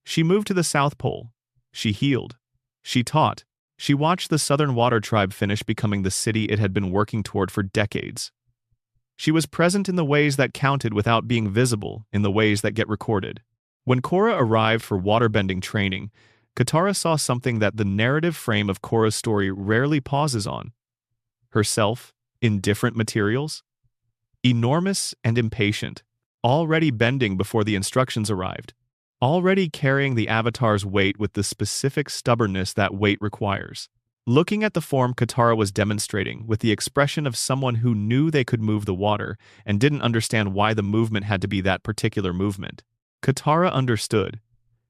She moved to the South Pole. She healed. She taught. She watched the Southern Water Tribe finish becoming the city it had been working toward for decades. She was present in the ways that counted without being visible in the ways that get recorded. When Korra arrived for waterbending training, Katara saw something that the narrative frame of Korra's story rarely pauses on. Herself, in different materials. Enormous and impatient, already bending before the instructions arrived. Already carrying the Avatar's weight with the specific stubbornness that weight requires. Looking at the form Katara was demonstrating with the expression of someone who knew they could move the water and didn't understand why the movement had to be that particular movement. Katara understood.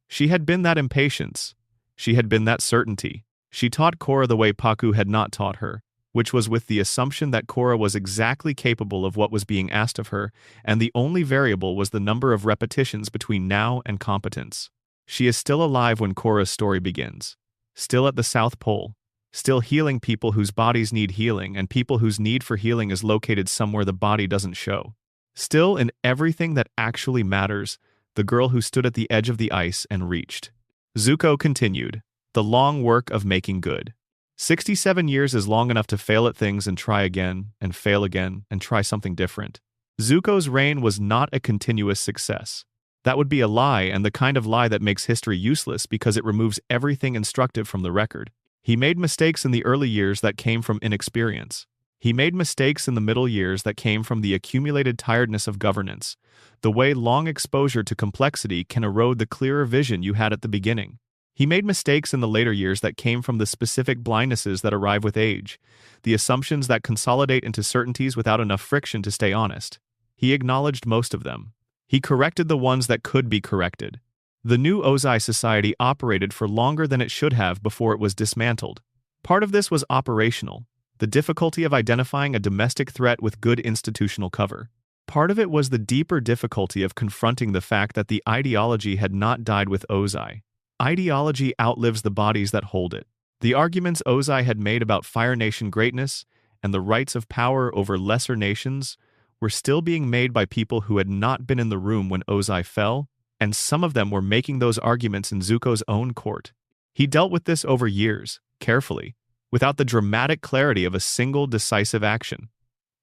She had been that impatience. She had been that certainty. She taught Korra the way Pakku had not taught her, which was with the assumption that Korra was exactly capable of what was being asked of her, and the only variable was the number of repetitions between now and competence. She is still alive when Korra's story begins. Still at the South Pole. Still healing people whose bodies need healing and people whose need for healing is located somewhere the body doesn't show. Still in everything that actually matters, the girl who stood at the edge of the ice and reached. Zuko continued, the long work of making good. 67 years is long enough to fail at things and try again, and fail again, and try something different. Zuko's reign was not a continuous success. That would be a lie, and the kind of lie that makes history useless because it removes everything instructive from the record. He made mistakes in the early years that came from inexperience. He made mistakes in the middle years that came from the accumulated tiredness of governance, the way long exposure to complexity can erode the clearer vision you had at the beginning. He made mistakes in the later years that came from the specific blindnesses that arrive with age, the assumptions that consolidate into certainties without enough friction to stay honest. He acknowledged most of them. He corrected the ones that could be corrected. The new Ozai society operated for longer than it should have before it was dismantled. Part of this was operational, the difficulty of identifying a domestic threat with good institutional cover. Part of it was the deeper difficulty of confronting the fact that the ideology had not died with Ozai. Ideology outlives the bodies that hold it. The arguments Ozai had made about Fire Nation greatness and the rights of power over lesser nations were still being made by people who had not been in the room when Ozai fell, and some of them were making those arguments in Zuko's own court. He dealt with this over years, carefully, without the dramatic clarity of a single decisive action.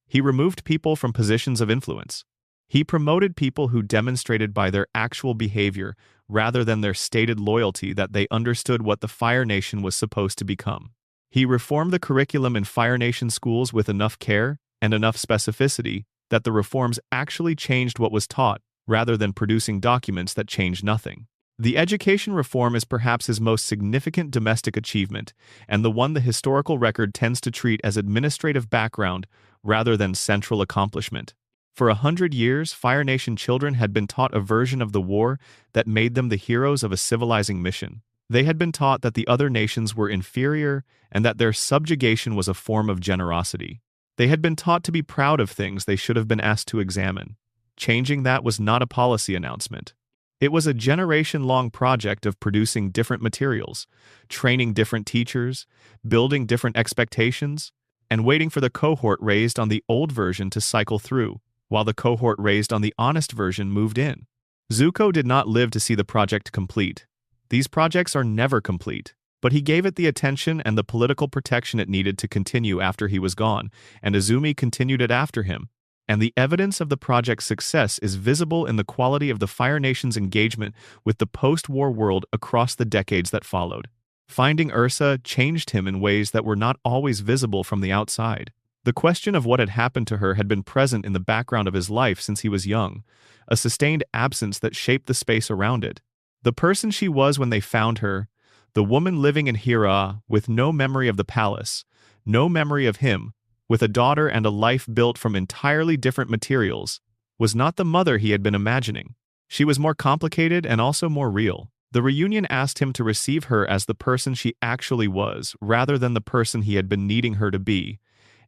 He removed people from positions of influence. He promoted people who demonstrated by their actual behavior rather than their stated loyalty that they understood what the Fire Nation was supposed to become. He reformed the curriculum in Fire Nation schools with enough care and enough specificity that the reforms actually changed what was taught rather than producing documents that changed nothing. The education reform is perhaps his most significant domestic achievement, and the one the historical record tends to treat as administrative background rather than central accomplishment. For 100 years, Fire Nation children had been taught a version of the war that made them the heroes of a civilizing mission. They had been taught that the other nations were inferior and that their subjugation was a form of generosity. They had been taught to be proud of things they should have been asked to examine. Changing that was not a policy announcement. It was a generation-long project of producing different materials, training different teachers, building different expectations, and waiting for the cohort raised on the old version to cycle through, while the cohort raised on the honest version moved in. Zuko did not live to see the project complete. These projects are never complete, but he gave it the attention and the political protection it needed to continue after he was gone, and Azumi continued it after him. And the evidence of the project's success is visible in the quality of the Fire Nation's engagement with the post-war world across the decades that followed. Finding Ursa changed him in ways that were not always visible from the outside. The question of what had happened to her had been present in the background of his life since he was young, a sustained absence that shaped the space around it. The person she was when they found her, the woman living in Hira with no memory of the palace, no memory of him, with a daughter and a life built from entirely different materials, was not the mother he had been imagining. She was more complicated and also more real. The reunion asked him to receive her as the person she actually was, rather than the person he had been needing her to be,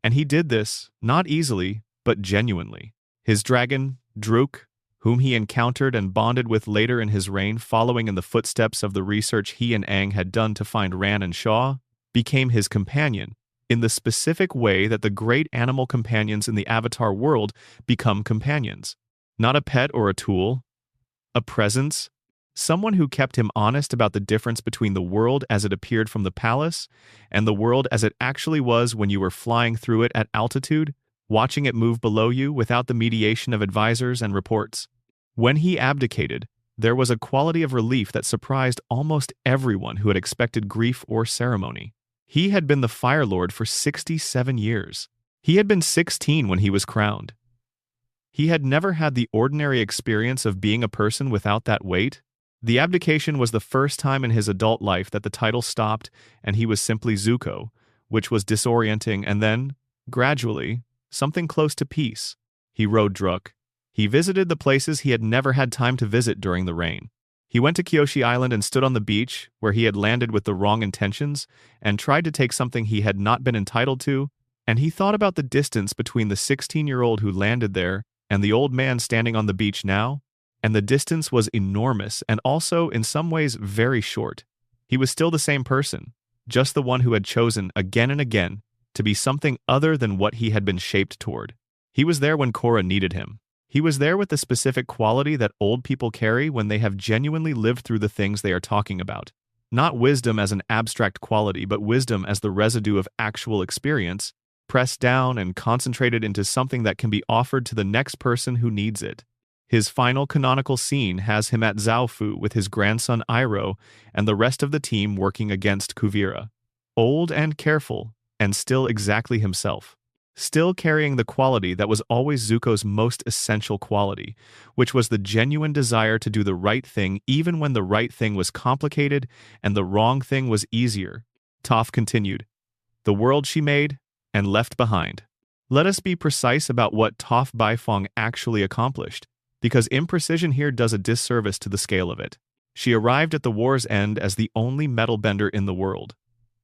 and he did this, not easily, but genuinely. His dragon, Druk, whom he encountered and bonded with later in his reign following in the footsteps of the research he and Aang had done to find Ran and Shaw, became his companion, in the specific way that the great animal companions in the Avatar world become companions. Not a pet or a tool, a presence, someone who kept him honest about the difference between the world as it appeared from the palace and the world as it actually was when you were flying through it at altitude, watching it move below you without the mediation of advisors and reports. When he abdicated, there was a quality of relief that surprised almost everyone who had expected grief or ceremony. He had been the Fire Lord for 67 years. He had been 16 when he was crowned. He had never had the ordinary experience of being a person without that weight. The abdication was the first time in his adult life that the title stopped and he was simply Zuko, which was disorienting, and then, gradually, something close to peace. He rode Druk. He visited the places he had never had time to visit during the rain. He went to Kyoshi Island and stood on the beach, where he had landed with the wrong intentions, and tried to take something he had not been entitled to, and he thought about the distance between the 16-year-old who landed there and the old man standing on the beach now, and the distance was enormous and also, in some ways, very short. He was still the same person, just the one who had chosen, again and again, to be something other than what he had been shaped toward. He was there when Korra needed him. He was there with the specific quality that old people carry when they have genuinely lived through the things they are talking about. Not wisdom as an abstract quality, but wisdom as the residue of actual experience, pressed down and concentrated into something that can be offered to the next person who needs it. His final canonical scene has him at Zaofu with his grandson Iroh and the rest of the team working against Kuvira. Old and careful, and still exactly himself. Still carrying the quality that was always Zuko's most essential quality, which was the genuine desire to do the right thing even when the right thing was complicated and the wrong thing was easier. Toph continued. The world she made and left behind. Let us be precise about what Toph Beifong actually accomplished, because imprecision here does a disservice to the scale of it. She arrived at the war's end as the only metal bender in the world.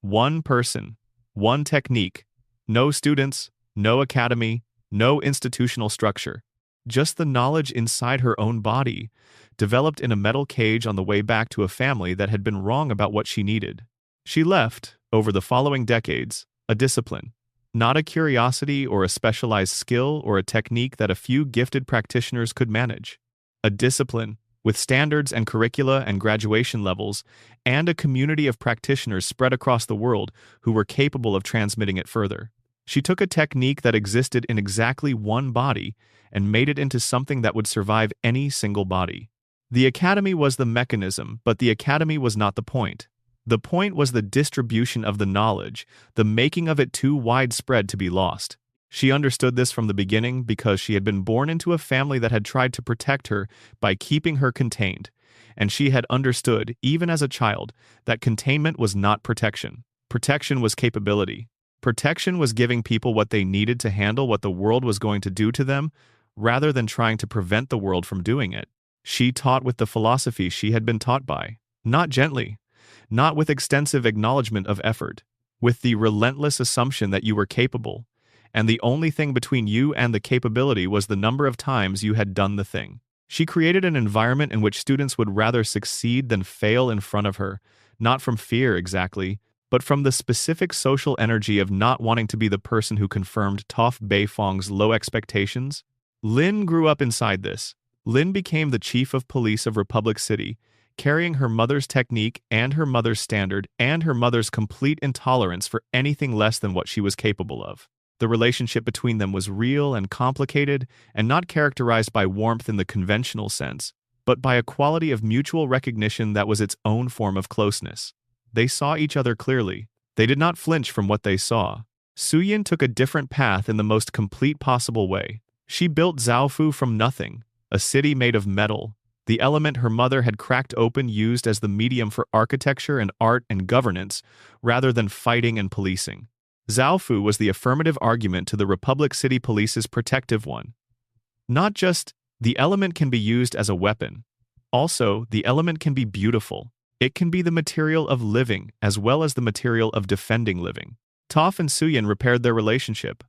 One person, one technique, no students, no academy, no institutional structure. Just the knowledge inside her own body, developed in a metal cage on the way back to a family that had been wrong about what she needed. She left, over the following decades, a discipline. Not a curiosity or a specialized skill or a technique that a few gifted practitioners could manage. A discipline, with standards and curricula and graduation levels, and a community of practitioners spread across the world who were capable of transmitting it further. She took a technique that existed in exactly one body and made it into something that would survive any single body. The academy was the mechanism, but the academy was not the point. The point was the distribution of the knowledge, the making of it too widespread to be lost. She understood this from the beginning because she had been born into a family that had tried to protect her by keeping her contained, and she had understood, even as a child, that containment was not protection. Protection was capability. Protection was giving people what they needed to handle what the world was going to do to them, rather than trying to prevent the world from doing it. She taught with the philosophy she had been taught by, not gently, not with extensive acknowledgement of effort, with the relentless assumption that you were capable, and the only thing between you and the capability was the number of times you had done the thing. She created an environment in which students would rather succeed than fail in front of her, not from fear exactly, but from the specific social energy of not wanting to be the person who confirmed Toph Beifong's low expectations. Lin grew up inside this. Lin became the chief of police of Republic City, carrying her mother's technique and her mother's standard and her mother's complete intolerance for anything less than what she was capable of. The relationship between them was real and complicated and not characterized by warmth in the conventional sense, but by a quality of mutual recognition that was its own form of closeness. They saw each other clearly. They did not flinch from what they saw. Suyin took a different path in the most complete possible way. She built Zaofu from nothing, a city made of metal, the element her mother had cracked open used as the medium for architecture and art and governance, rather than fighting and policing. Zaofu was the affirmative argument to the Republic City Police's protective one. Not just, the element can be used as a weapon. Also, the element can be beautiful. It can be the material of living as well as the material of defending living. Toph and Suyin repaired their relationship.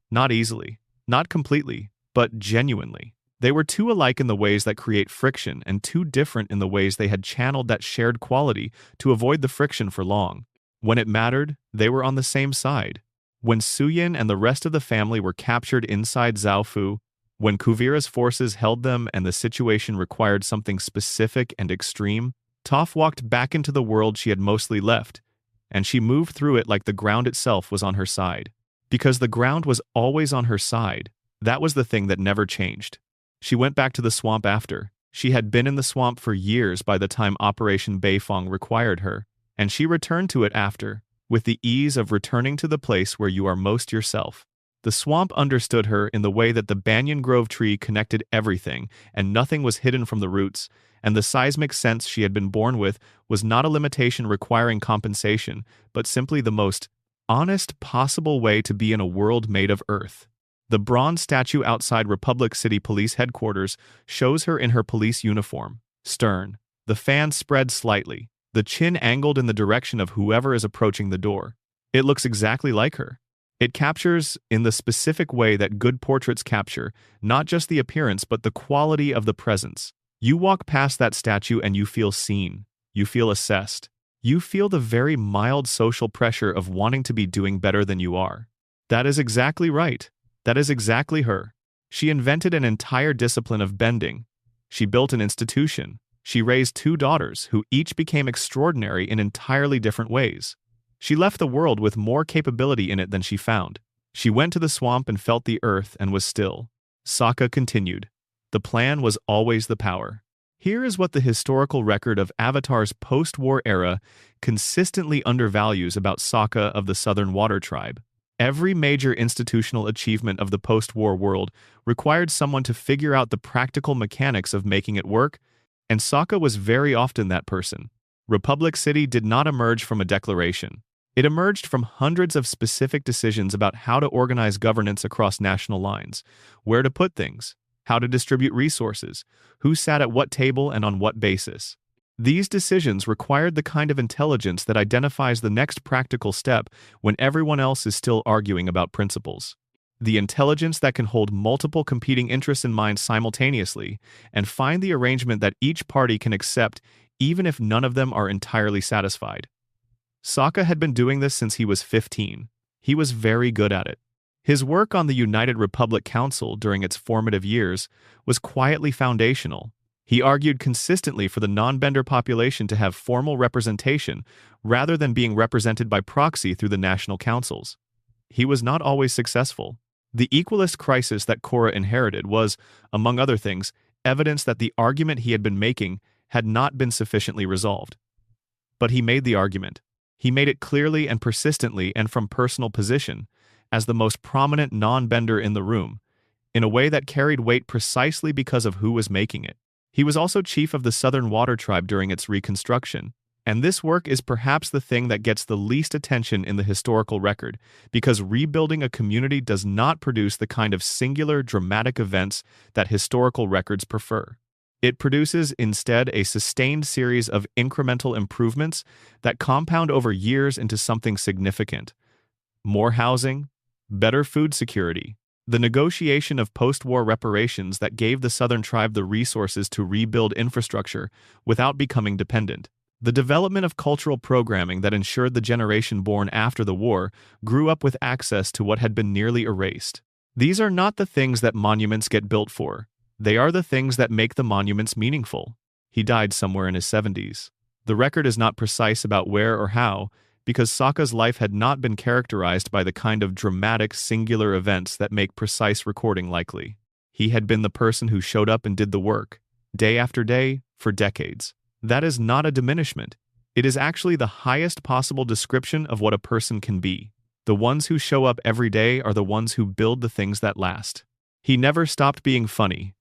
Not easily, not completely, but genuinely. They were too alike in the ways that create friction and too different in the ways they had channeled that shared quality to avoid the friction for long. When it mattered, they were on the same side. When Suyin and the rest of the family were captured inside Zaofu, when Kuvira's forces held them and the situation required something specific and extreme, Toph walked back into the world she had mostly left, and she moved through it like the ground itself was on her side. Because the ground was always on her side, that was the thing that never changed. She went back to the swamp after. She had been in the swamp for years by the time Operation Beifong required her, and she returned to it after, with the ease of returning to the place where you are most yourself. The swamp understood her in the way that the banyan grove tree connected everything, and nothing was hidden from the roots, and the seismic sense she had been born with was not a limitation requiring compensation, but simply the most honest possible way to be in a world made of earth. The bronze statue outside Republic City Police Headquarters shows her in her police uniform, stern, the fan spread slightly, the chin angled in the direction of whoever is approaching the door. It looks exactly like her. It captures, in the specific way that good portraits capture, not just the appearance but the quality of the presence. You walk past that statue and you feel seen. You feel assessed. You feel the very mild social pressure of wanting to be doing better than you are. That is exactly right. That is exactly her. She invented an entire discipline of bending. She built an institution. She raised 2 daughters who each became extraordinary in entirely different ways. She left the world with more capability in it than she found. She went to the swamp and felt the earth and was still. Sokka continued. The plan was always the power. Here is what the historical record of Avatar's post-war era consistently undervalues about Sokka of the Southern Water Tribe. Every major institutional achievement of the post-war world required someone to figure out the practical mechanics of making it work, and Sokka was very often that person. Republic City did not emerge from a declaration. It emerged from hundreds of specific decisions about how to organize governance across national lines, where to put things, how to distribute resources, who sat at what table and on what basis. These decisions required the kind of intelligence that identifies the next practical step when everyone else is still arguing about principles. The intelligence that can hold multiple competing interests in mind simultaneously and find the arrangement that each party can accept even if none of them are entirely satisfied. Sokka had been doing this since he was 15. He was very good at it. His work on the United Republic Council during its formative years was quietly foundational. He argued consistently for the non-bender population to have formal representation rather than being represented by proxy through the national councils. He was not always successful. The equalist crisis that Korra inherited was, among other things, evidence that the argument he had been making had not been sufficiently resolved. But he made the argument. He made it clearly and persistently and from personal position, as the most prominent non-bender in the room, in a way that carried weight precisely because of who was making it. He was also chief of the Southern Water Tribe during its reconstruction, and this work is perhaps the thing that gets the least attention in the historical record, because rebuilding a community does not produce the kind of singular, dramatic events that historical records prefer. It produces instead a sustained series of incremental improvements that compound over years into something significant. More housing, better food security, the negotiation of post-war reparations that gave the Southern Tribe the resources to rebuild infrastructure without becoming dependent. The development of cultural programming that ensured the generation born after the war grew up with access to what had been nearly erased. These are not the things that monuments get built for. They are the things that make the monuments meaningful. He died somewhere in his 70s. The record is not precise about where or how, because Sokka's life had not been characterized by the kind of dramatic, singular events that make precise recording likely. He had been the person who showed up and did the work, day after day, for decades. That is not a diminishment. It is actually the highest possible description of what a person can be. The ones who show up every day are the ones who build the things that last. He never stopped being funny.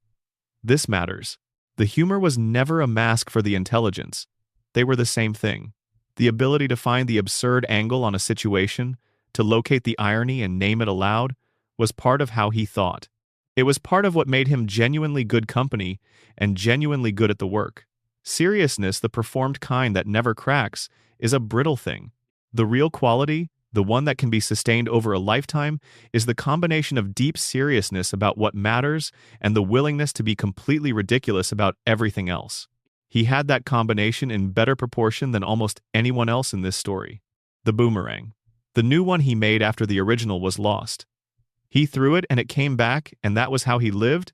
This matters. The humor was never a mask for the intelligence. They were the same thing. The ability to find the absurd angle on a situation, to locate the irony and name it aloud, was part of how he thought. It was part of what made him genuinely good company and genuinely good at the work. Seriousness, the performed kind that never cracks, is a brittle thing. The real quality, the one that can be sustained over a lifetime, is the combination of deep seriousness about what matters and the willingness to be completely ridiculous about everything else. He had that combination in better proportion than almost anyone else in this story. The boomerang. The new one he made after the original was lost. He threw it and it came back, and that was how he lived?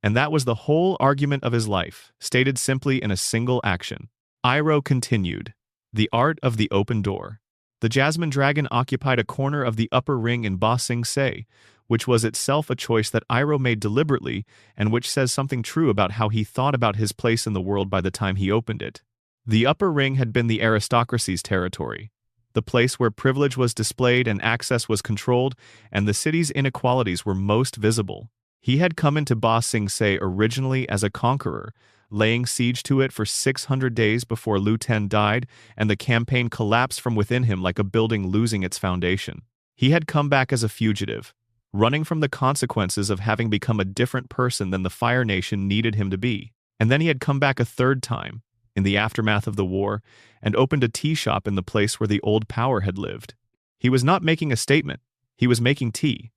And that was the whole argument of his life, stated simply in a single action. Iroh continued. The art of the open door. The Jasmine Dragon occupied a corner of the upper ring in Ba Sing Se, which was itself a choice that Iroh made deliberately and which says something true about how he thought about his place in the world by the time he opened it. The upper ring had been the aristocracy's territory, the place where privilege was displayed and access was controlled, and the city's inequalities were most visible. He had come into Ba Sing Se originally as a conqueror, laying siege to it for 600 days before Lu Ten died, and the campaign collapsed from within him like a building losing its foundation. He had come back as a fugitive, running from the consequences of having become a different person than the Fire Nation needed him to be. And then he had come back a third time, in the aftermath of the war, and opened a tea shop in the place where the old power had lived. He was not making a statement, he was making tea.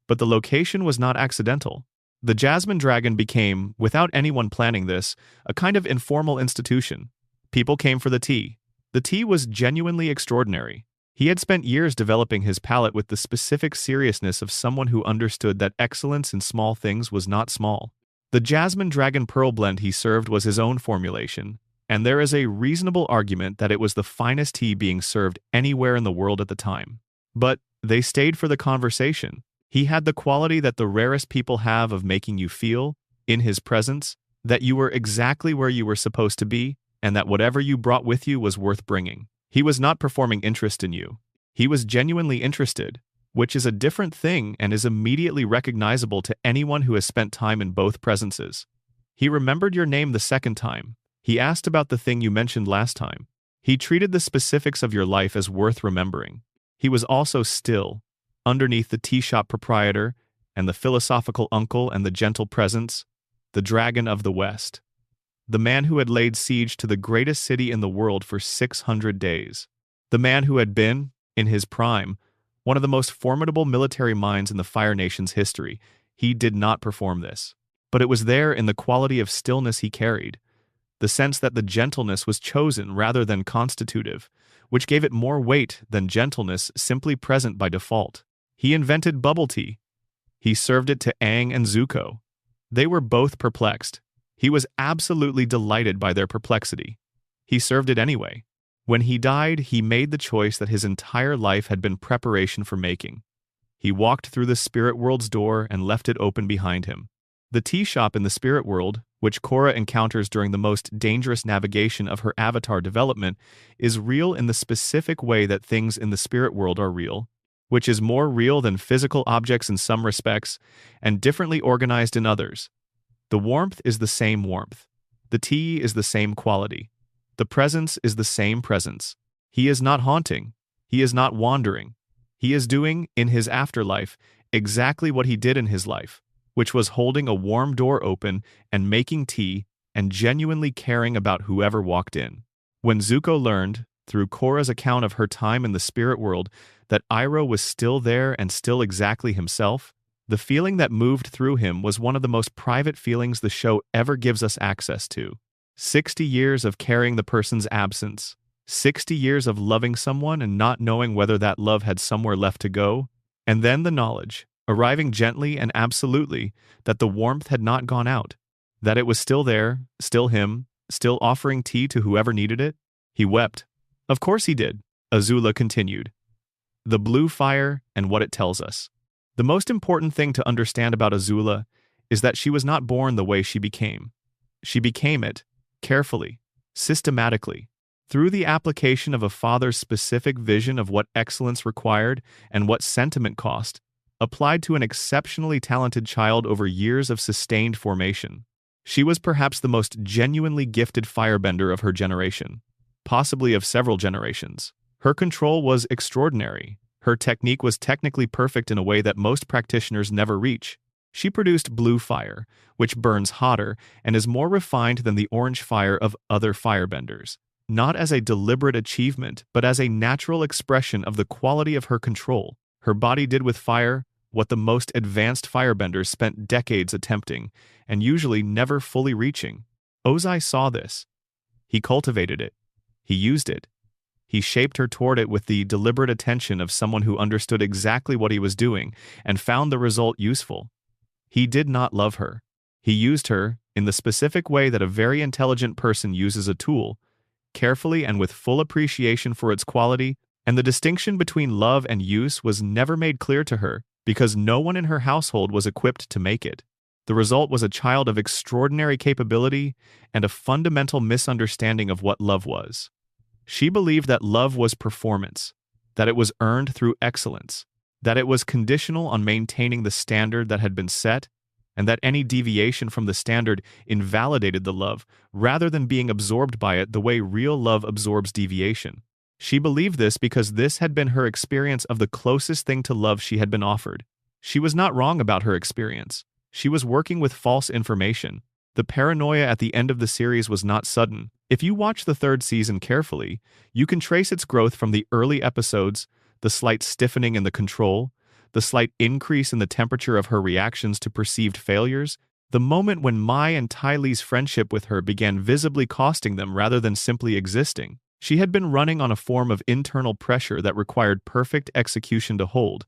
But the location was not accidental. The Jasmine Dragon became, without anyone planning this, a kind of informal institution. People came for the tea. The tea was genuinely extraordinary. He had spent years developing his palate with the specific seriousness of someone who understood that excellence in small things was not small. The Jasmine Dragon Pearl blend he served was his own formulation, and there is a reasonable argument that it was the finest tea being served anywhere in the world at the time. But they stayed for the conversation. He had the quality that the rarest people have of making you feel, in his presence, that you were exactly where you were supposed to be, and that whatever you brought with you was worth bringing. He was not performing interest in you. He was genuinely interested, which is a different thing and is immediately recognizable to anyone who has spent time in both presences. He remembered your name the second time. He asked about the thing you mentioned last time. He treated the specifics of your life as worth remembering. He was also still, underneath the tea shop proprietor, and the philosophical uncle and the gentle presence, the dragon of the West. The man who had laid siege to the greatest city in the world for 600 days. The man who had been, in his prime, one of the most formidable military minds in the Fire Nation's history. He did not perform this. But it was there in the quality of stillness he carried, the sense that the gentleness was chosen rather than constitutive, which gave it more weight than gentleness simply present by default. He invented bubble tea. He served it to Aang and Zuko. They were both perplexed. He was absolutely delighted by their perplexity. He served it anyway. When he died, he made the choice that his entire life had been preparation for making. He walked through the spirit world's door and left it open behind him. The tea shop in the spirit world, which Korra encounters during the most dangerous navigation of her avatar development, is real in the specific way that things in the spirit world are real, which is more real than physical objects in some respects, and differently organized in others. The warmth is the same warmth. The tea is the same quality. The presence is the same presence. He is not haunting. He is not wandering. He is doing, in his afterlife, exactly what he did in his life, which was holding a warm door open and making tea and genuinely caring about whoever walked in. When Zuko learned, through Korra's account of her time in the spirit world, that Iroh was still there and still exactly himself, the feeling that moved through him was one of the most private feelings the show ever gives us access to. 60 years of carrying the person's absence. 60 years of loving someone and not knowing whether that love had somewhere left to go. And then the knowledge, arriving gently and absolutely, that the warmth had not gone out. That it was still there, still him, still offering tea to whoever needed it. He wept. Of course he did, Azula continued. The blue fire and what it tells us. The most important thing to understand about Azula is that she was not born the way she became. She became it, carefully, systematically, through the application of a father's specific vision of what excellence required and what sentiment cost, applied to an exceptionally talented child over years of sustained formation. She was perhaps the most genuinely gifted firebender of her generation, possibly of several generations. Her control was extraordinary. Her technique was technically perfect in a way that most practitioners never reach. She produced blue fire, which burns hotter and is more refined than the orange fire of other firebenders, not as a deliberate achievement, but as a natural expression of the quality of her control. Her body did with fire what the most advanced firebenders spent decades attempting, and usually never fully reaching. Ozai saw this. He cultivated it. He used it. He shaped her toward it with the deliberate attention of someone who understood exactly what he was doing and found the result useful. He did not love her. He used her, in the specific way that a very intelligent person uses a tool, carefully and with full appreciation for its quality, and the distinction between love and use was never made clear to her because no one in her household was equipped to make it. The result was a child of extraordinary capability and a fundamental misunderstanding of what love was. She believed that love was performance, that it was earned through excellence, that it was conditional on maintaining the standard that had been set, and that any deviation from the standard invalidated the love, rather than being absorbed by it the way real love absorbs deviation. She believed this because this had been her experience of the closest thing to love she had been offered. She was not wrong about her experience. She was working with false information. The paranoia at the end of the series was not sudden. If you watch the third season carefully, you can trace its growth from the early episodes, the slight stiffening in the control, the slight increase in the temperature of her reactions to perceived failures, the moment when Mai and Ty Lee's friendship with her began visibly costing them rather than simply existing. She had been running on a form of internal pressure that required perfect execution to hold,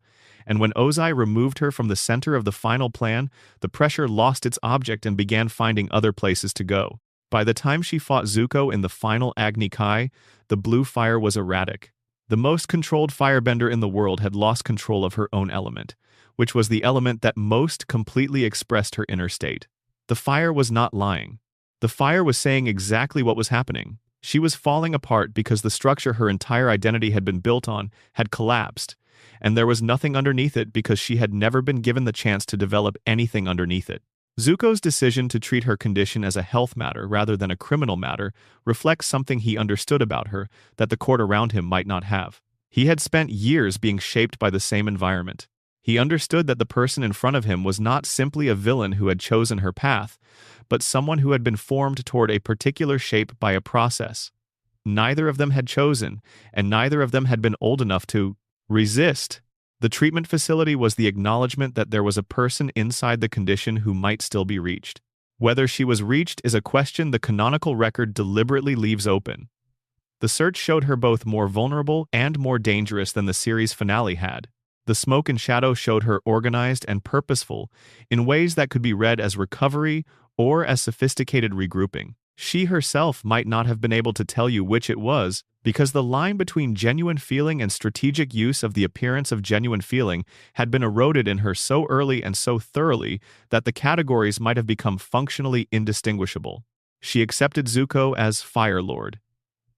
and when Ozai removed her from the center of the final plan, the pressure lost its object and began finding other places to go. By the time she fought Zuko in the final Agni Kai, the blue fire was erratic. The most controlled firebender in the world had lost control of her own element, which was the element that most completely expressed her inner state. The fire was not lying. The fire was saying exactly what was happening. She was falling apart because the structure her entire identity had been built on had collapsed, and there was nothing underneath it because she had never been given the chance to develop anything underneath it. Zuko's decision to treat her condition as a health matter rather than a criminal matter reflects something he understood about her that the court around him might not have. He had spent years being shaped by the same environment. He understood that the person in front of him was not simply a villain who had chosen her path, but someone who had been formed toward a particular shape by a process. Neither of them had chosen, and neither of them had been old enough to resist. The treatment facility was the acknowledgement that there was a person inside the condition who might still be reached. Whether she was reached is a question the canonical record deliberately leaves open. The search showed her both more vulnerable and more dangerous than the series finale had. The smoke and shadow showed her organized and purposeful in ways that could be read as recovery or as sophisticated regrouping. She herself might not have been able to tell you which it was, because the line between genuine feeling and strategic use of the appearance of genuine feeling had been eroded in her so early and so thoroughly that the categories might have become functionally indistinguishable. She accepted Zuko as Fire Lord.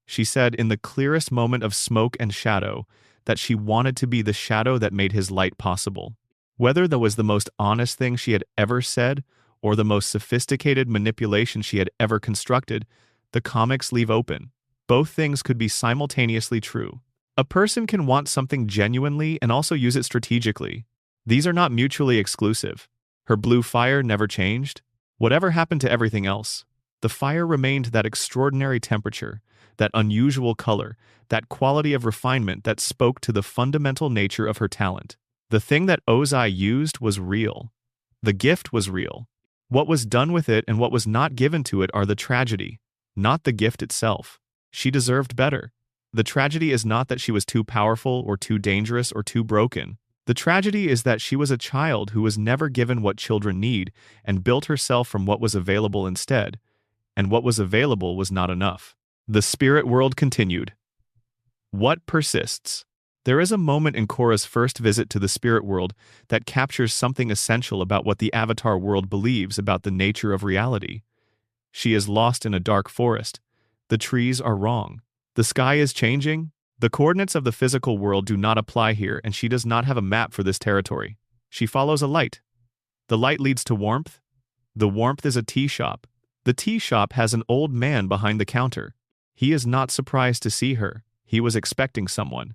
She said in the clearest moment of smoke and shadow that she wanted to be the shadow that made his light possible. Whether that was the most honest thing she had ever said or the most sophisticated manipulation she had ever constructed, the comics leave open. Both things could be simultaneously true. A person can want something genuinely and also use it strategically. These are not mutually exclusive. Her blue fire never changed. Whatever happened to everything else? The fire remained that extraordinary temperature, that unusual color, that quality of refinement that spoke to the fundamental nature of her talent. The thing that Ozai used was real. The gift was real. What was done with it and what was not given to it are the tragedy, not the gift itself. She deserved better. The tragedy is not that she was too powerful or too dangerous or too broken. The tragedy is that she was a child who was never given what children need and built herself from what was available instead, and what was available was not enough. The spirit world continued. What persists? There is a moment in Korra's first visit to the spirit world that captures something essential about what the Avatar world believes about the nature of reality. She is lost in a dark forest. The trees are wrong. The sky is changing. The coordinates of the physical world do not apply here, and she does not have a map for this territory. She follows a light. The light leads to warmth. The warmth is a tea shop. The tea shop has an old man behind the counter. He is not surprised to see her. He was expecting someone.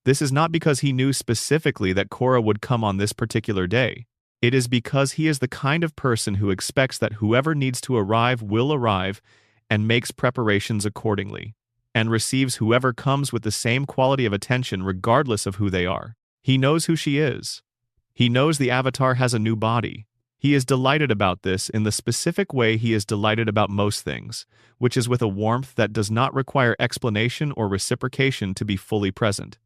This is not because he knew specifically that Korra would come on this particular day. It is because he is the kind of person who expects that whoever needs to arrive will arrive and makes preparations accordingly, and receives whoever comes with the same quality of attention regardless of who they are. He knows who she is. He knows the Avatar has a new body. He is delighted about this in the specific way he is delighted about most things, which is with a warmth that does not require explanation or reciprocation to be fully present.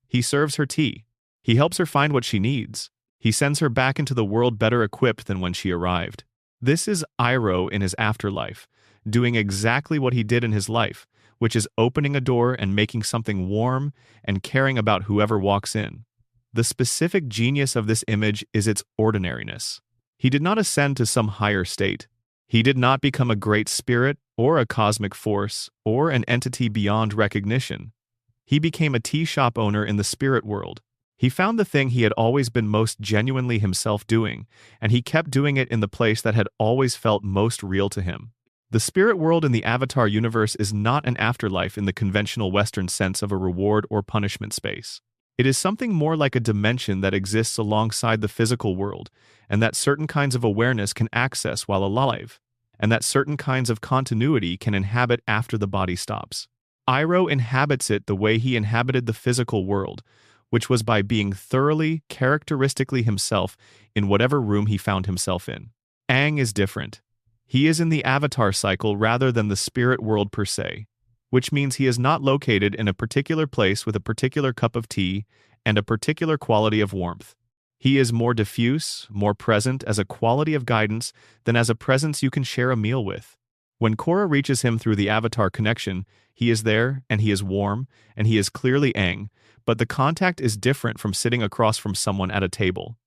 He serves her tea. He helps her find what she needs. He sends her back into the world better equipped than when she arrived. This is Iroh in his afterlife, doing exactly what he did in his life, which is opening a door and making something warm and caring about whoever walks in. The specific genius of this image is its ordinariness. He did not ascend to some higher state. He did not become a great spirit or a cosmic force or an entity beyond recognition. He became a tea shop owner in the spirit world. He found the thing he had always been most genuinely himself doing, and he kept doing it in the place that had always felt most real to him. The spirit world in the Avatar universe is not an afterlife in the conventional Western sense of a reward or punishment space. It is something more like a dimension that exists alongside the physical world, and that certain kinds of awareness can access while alive, and that certain kinds of continuity can inhabit after the body stops. Iroh inhabits it the way he inhabited the physical world, which was by being thoroughly, characteristically himself in whatever room he found himself in. Aang is different. He is in the Avatar cycle rather than the spirit world per se, which means he is not located in a particular place with a particular cup of tea and a particular quality of warmth. He is more diffuse, more present as a quality of guidance than as a presence you can share a meal with. When Korra reaches him through the Avatar connection, he is there, and he is warm, and he is clearly Aang, but the contact is different from sitting across from someone at a table.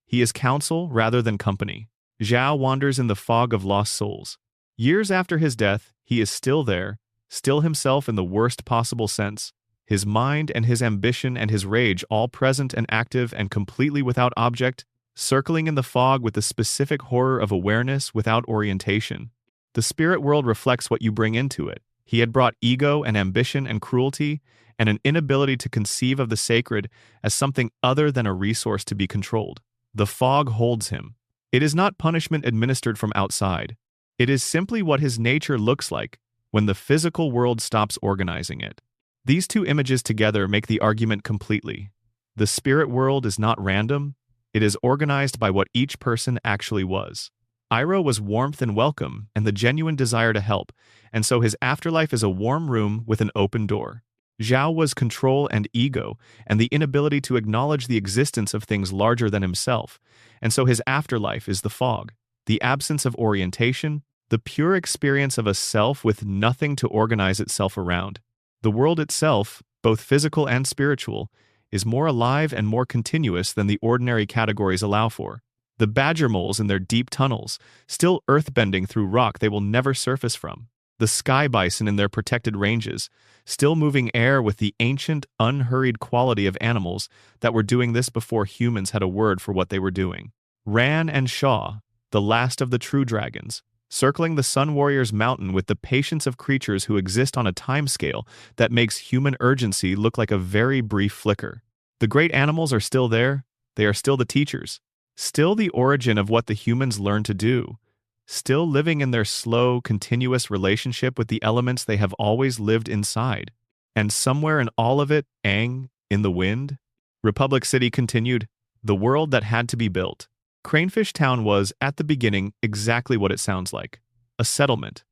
He is counsel rather than company. Zhao wanders in the fog of lost souls. Years after his death, he is still there, still himself in the worst possible sense, his mind and his ambition and his rage all present and active and completely without object, circling in the fog with the specific horror of awareness without orientation. The spirit world reflects what you bring into it. He had brought ego and ambition and cruelty and an inability to conceive of the sacred as something other than a resource to be controlled. The fog holds him. It is not punishment administered from outside. It is simply what his nature looks like when the physical world stops organizing it. These two images together make the argument completely. The spirit world is not random. It is organized by what each person actually was. Iroh was warmth and welcome and the genuine desire to help, and so his afterlife is a warm room with an open door. Zhao was control and ego and the inability to acknowledge the existence of things larger than himself, and so his afterlife is the fog, the absence of orientation, the pure experience of a self with nothing to organize itself around. The world itself, both physical and spiritual, is more alive and more continuous than the ordinary categories allow for. The badger moles in their deep tunnels, still earthbending through rock they will never surface from. The sky bison in their protected ranges, still moving air with the ancient, unhurried quality of animals that were doing this before humans had a word for what they were doing. Ran and Shaw, the last of the true dragons, circling the Sun Warrior's mountain with the patience of creatures who exist on a timescale that makes human urgency look like a very brief flicker. The great animals are still there. They are still the teachers. Still the origin of what the humans learn to do. Still living in their slow, continuous relationship with the elements they have always lived inside. And somewhere in all of it, Aang, in the wind? Republic City continued, the world that had to be built. Cranefish Town was, at the beginning, exactly what it sounds like. A settlement.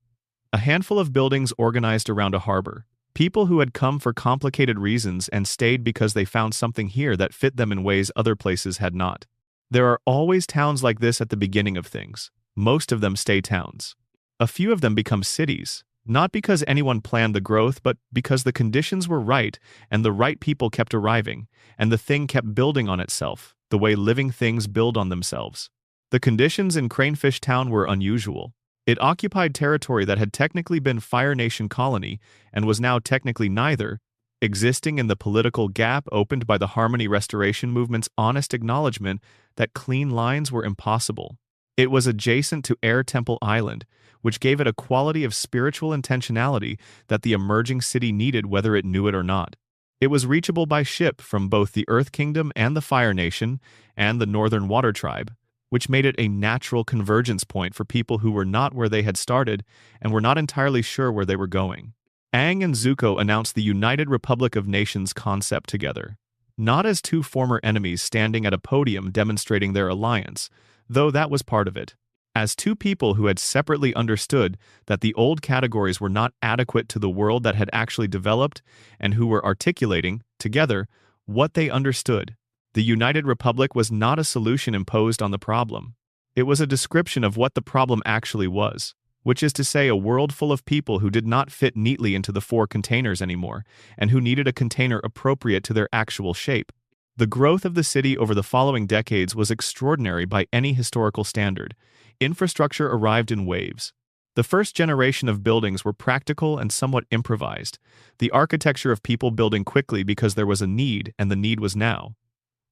A handful of buildings organized around a harbor. People who had come for complicated reasons and stayed because they found something here that fit them in ways other places had not. There are always towns like this at the beginning of things. Most of them stay towns. A few of them become cities, not because anyone planned the growth, but because the conditions were right and the right people kept arriving, and the thing kept building on itself, the way living things build on themselves. The conditions in Cranefish Town were unusual. It occupied territory that had technically been Fire Nation colony and was now technically neither, existing in the political gap opened by the Harmony Restoration Movement's honest acknowledgement that clean lines were impossible. It was adjacent to Air Temple Island, which gave it a quality of spiritual intentionality that the emerging city needed whether it knew it or not. It was reachable by ship from both the Earth Kingdom and the Fire Nation and the Northern Water Tribe, which made it a natural convergence point for people who were not where they had started and were not entirely sure where they were going. Aang and Zuko announced the United Republic of Nations concept together. Not as two former enemies standing at a podium demonstrating their alliance, though that was part of it. As two people who had separately understood that the old categories were not adequate to the world that had actually developed, and who were articulating, together, what they understood, the United Republic was not a solution imposed on the problem. It was a description of what the problem actually was, which is to say a world full of people who did not fit neatly into the four containers anymore, and who needed a container appropriate to their actual shape. The growth of the city over the following decades was extraordinary by any historical standard. Infrastructure arrived in waves. The first generation of buildings were practical and somewhat improvised, the architecture of people building quickly because there was a need and the need was now.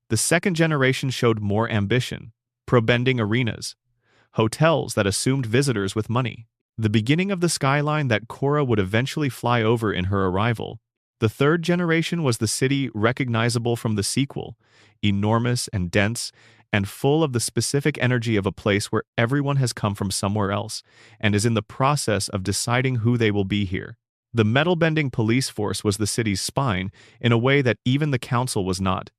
The second generation showed more ambition, pro-bending arenas, hotels that assumed visitors with money, the beginning of the skyline that Korra would eventually fly over in her arrival. The third generation was the city recognizable from the sequel, enormous and dense, and full of the specific energy of a place where everyone has come from somewhere else and is in the process of deciding who they will be here. The metal-bending police force was the city's spine in a way that even the council was not.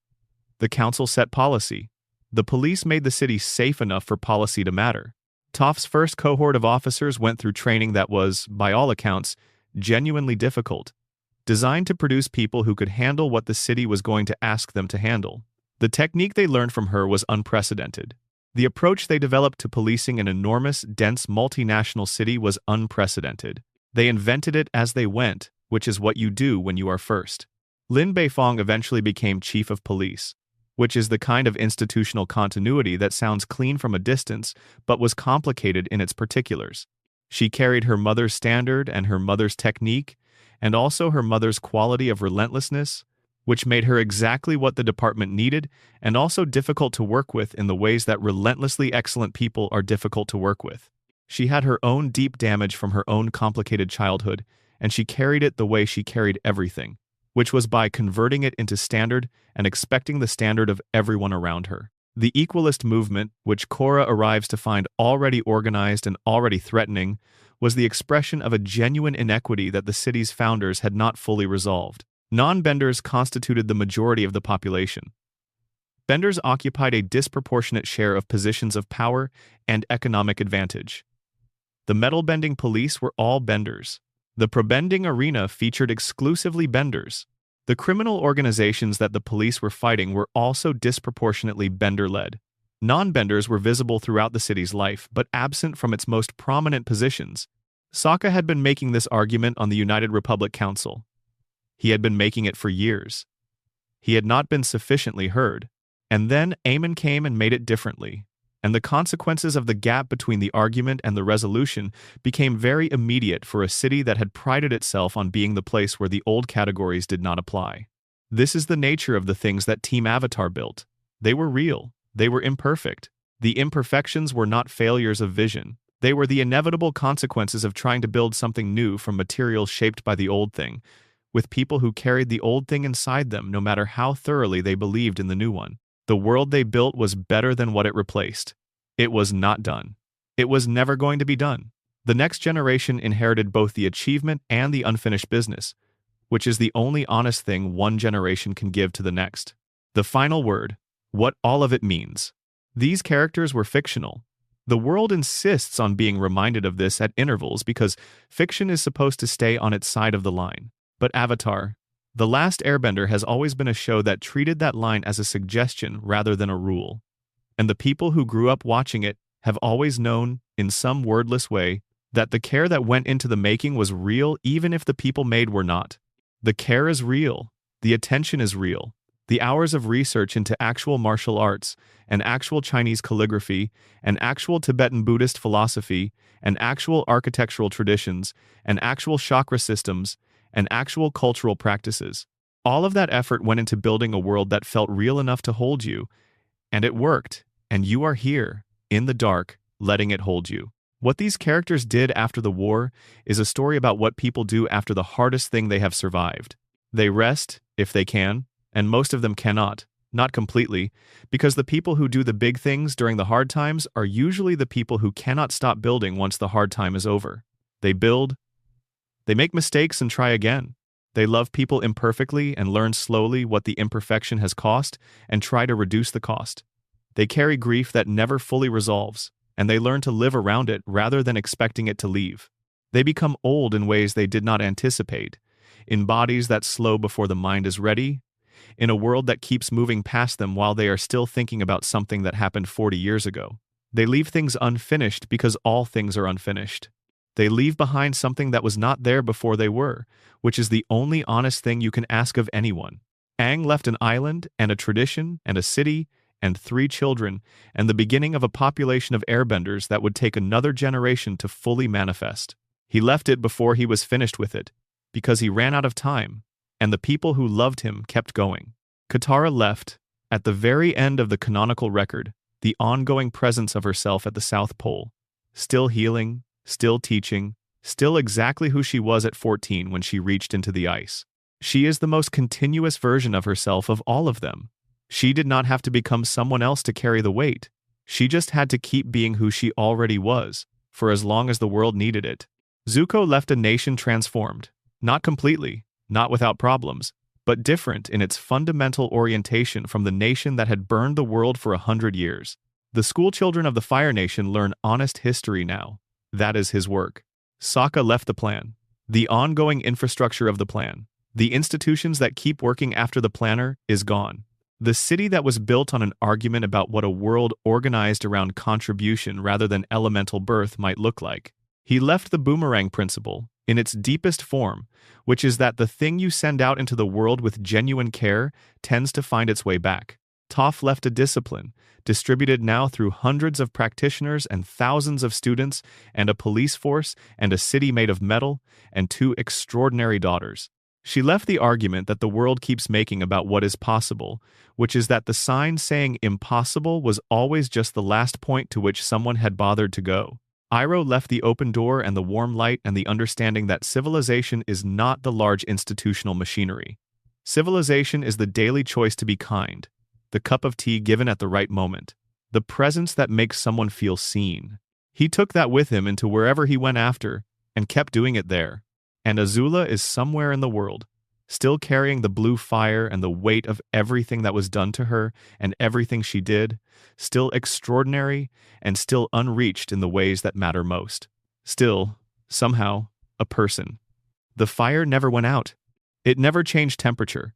The council set policy. The police made the city safe enough for policy to matter. Toph's first cohort of officers went through training that was, by all accounts, genuinely difficult, designed to produce people who could handle what the city was going to ask them to handle. The technique they learned from her was unprecedented. The approach they developed to policing an enormous, dense multinational city was unprecedented. They invented it as they went, which is what you do when you are first. Lin Beifong eventually became chief of police, which is the kind of institutional continuity that sounds clean from a distance but was complicated in its particulars. She carried her mother's standard and her mother's technique, and also her mother's quality of relentlessness, which made her exactly what the department needed and also difficult to work with in the ways that relentlessly excellent people are difficult to work with. She had her own deep damage from her own complicated childhood, and she carried it the way she carried everything, which was by converting it into standard and expecting the standard of everyone around her. The equalist movement, which Korra arrives to find already organized and already threatening, was the expression of a genuine inequity that the city's founders had not fully resolved. Non-benders constituted the majority of the population. Benders occupied a disproportionate share of positions of power and economic advantage. The metal-bending police were all benders. The pro-bending arena featured exclusively benders. The criminal organizations that the police were fighting were also disproportionately bender-led. Non-benders were visible throughout the city's life, but absent from its most prominent positions. Sokka had been making this argument on the United Republic Council. He had been making it for years. He had not been sufficiently heard. And then Aemon came and made it differently. And the consequences of the gap between the argument and the resolution became very immediate for a city that had prided itself on being the place where the old categories did not apply. This is the nature of the things that Team Avatar built. They were real. They were imperfect. The imperfections were not failures of vision. They were the inevitable consequences of trying to build something new from materials shaped by the old thing, with people who carried the old thing inside them no matter how thoroughly they believed in the new one. The world they built was better than what it replaced. It was not done. It was never going to be done. The next generation inherited both the achievement and the unfinished business, which is the only honest thing one generation can give to the next. The final word, what all of it means. These characters were fictional. The world insists on being reminded of this at intervals because fiction is supposed to stay on its side of the line. But Avatar, The Last Airbender, has always been a show that treated that line as a suggestion rather than a rule. And the people who grew up watching it have always known, in some wordless way, that the care that went into the making was real even if the people made were not. The care is real. The attention is real. The hours of research into actual martial arts, and actual Chinese calligraphy, and actual Tibetan Buddhist philosophy, and actual architectural traditions, and actual chakra systems, and actual cultural practices. All of that effort went into building a world that felt real enough to hold you, and it worked, and you are here, in the dark, letting it hold you. What these characters did after the war is a story about what people do after the hardest thing they have survived. They rest, if they can, and most of them cannot, not completely, because the people who do the big things during the hard times are usually the people who cannot stop building once the hard time is over. They build, they make mistakes and try again. They love people imperfectly and learn slowly what the imperfection has cost and try to reduce the cost. They carry grief that never fully resolves, and they learn to live around it rather than expecting it to leave. They become old in ways they did not anticipate, in bodies that slow before the mind is ready, in a world that keeps moving past them while they are still thinking about something that happened 40 years ago. They leave things unfinished because all things are unfinished. They leave behind something that was not there before they were, which is the only honest thing you can ask of anyone. Aang left an island, and a tradition, and a city, and 3 children, and the beginning of a population of airbenders that would take another generation to fully manifest. He left it before he was finished with it, because he ran out of time, and the people who loved him kept going. Katara left, at the very end of the canonical record, the ongoing presence of herself at the South Pole, still healing, still teaching, still exactly who she was at 14 when she reached into the ice. She is the most continuous version of herself of all of them. She did not have to become someone else to carry the weight. She just had to keep being who she already was, for as long as the world needed it. Zuko left a nation transformed, not completely, not without problems, but different in its fundamental orientation from the nation that had burned the world for 100 years. The schoolchildren of the Fire Nation learn honest history now. That is his work. Sokka left the plan, the ongoing infrastructure of the plan, the institutions that keep working after the planner, is gone. The city that was built on an argument about what a world organized around contribution rather than elemental birth might look like. He left the boomerang principle, in its deepest form, which is that the thing you send out into the world with genuine care tends to find its way back. Toph left a discipline, distributed now through hundreds of practitioners and thousands of students, and a police force, and a city made of metal, and 2 extraordinary daughters. She left the argument that the world keeps making about what is possible, which is that the sign saying impossible was always just the last point to which someone had bothered to go. Iroh left the open door and the warm light and the understanding that civilization is not the large institutional machinery. Civilization is the daily choice to be kind, the cup of tea given at the right moment, the presence that makes someone feel seen. He took that with him into wherever he went after, and kept doing it there. And Azula is somewhere in the world, still carrying the blue fire and the weight of everything that was done to her and everything she did, still extraordinary and still unreached in the ways that matter most. Still, somehow, a person. The fire never went out. It never changed temperature.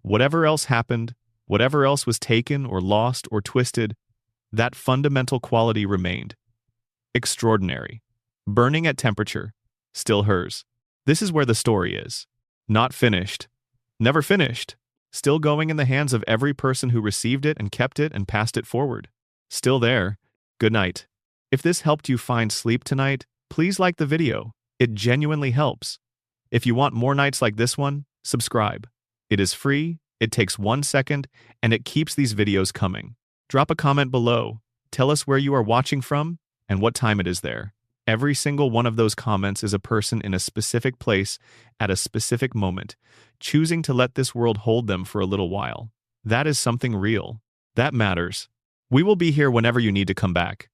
Whatever else happened, whatever else was taken or lost or twisted, that fundamental quality remained. Extraordinary. Burning at temperature. Still hers. This is where the story is. Not finished. Never finished. Still going in the hands of every person who received it and kept it and passed it forward. Still there. Good night. If this helped you find sleep tonight, please like the video. It genuinely helps. If you want more nights like this one, subscribe. It is free, it takes 1 second, and it keeps these videos coming. Drop a comment below. Tell us where you are watching from and what time it is there. Every single one of those comments is a person in a specific place at a specific moment, choosing to let this world hold them for a little while. That is something real. That matters. We will be here whenever you need to come back.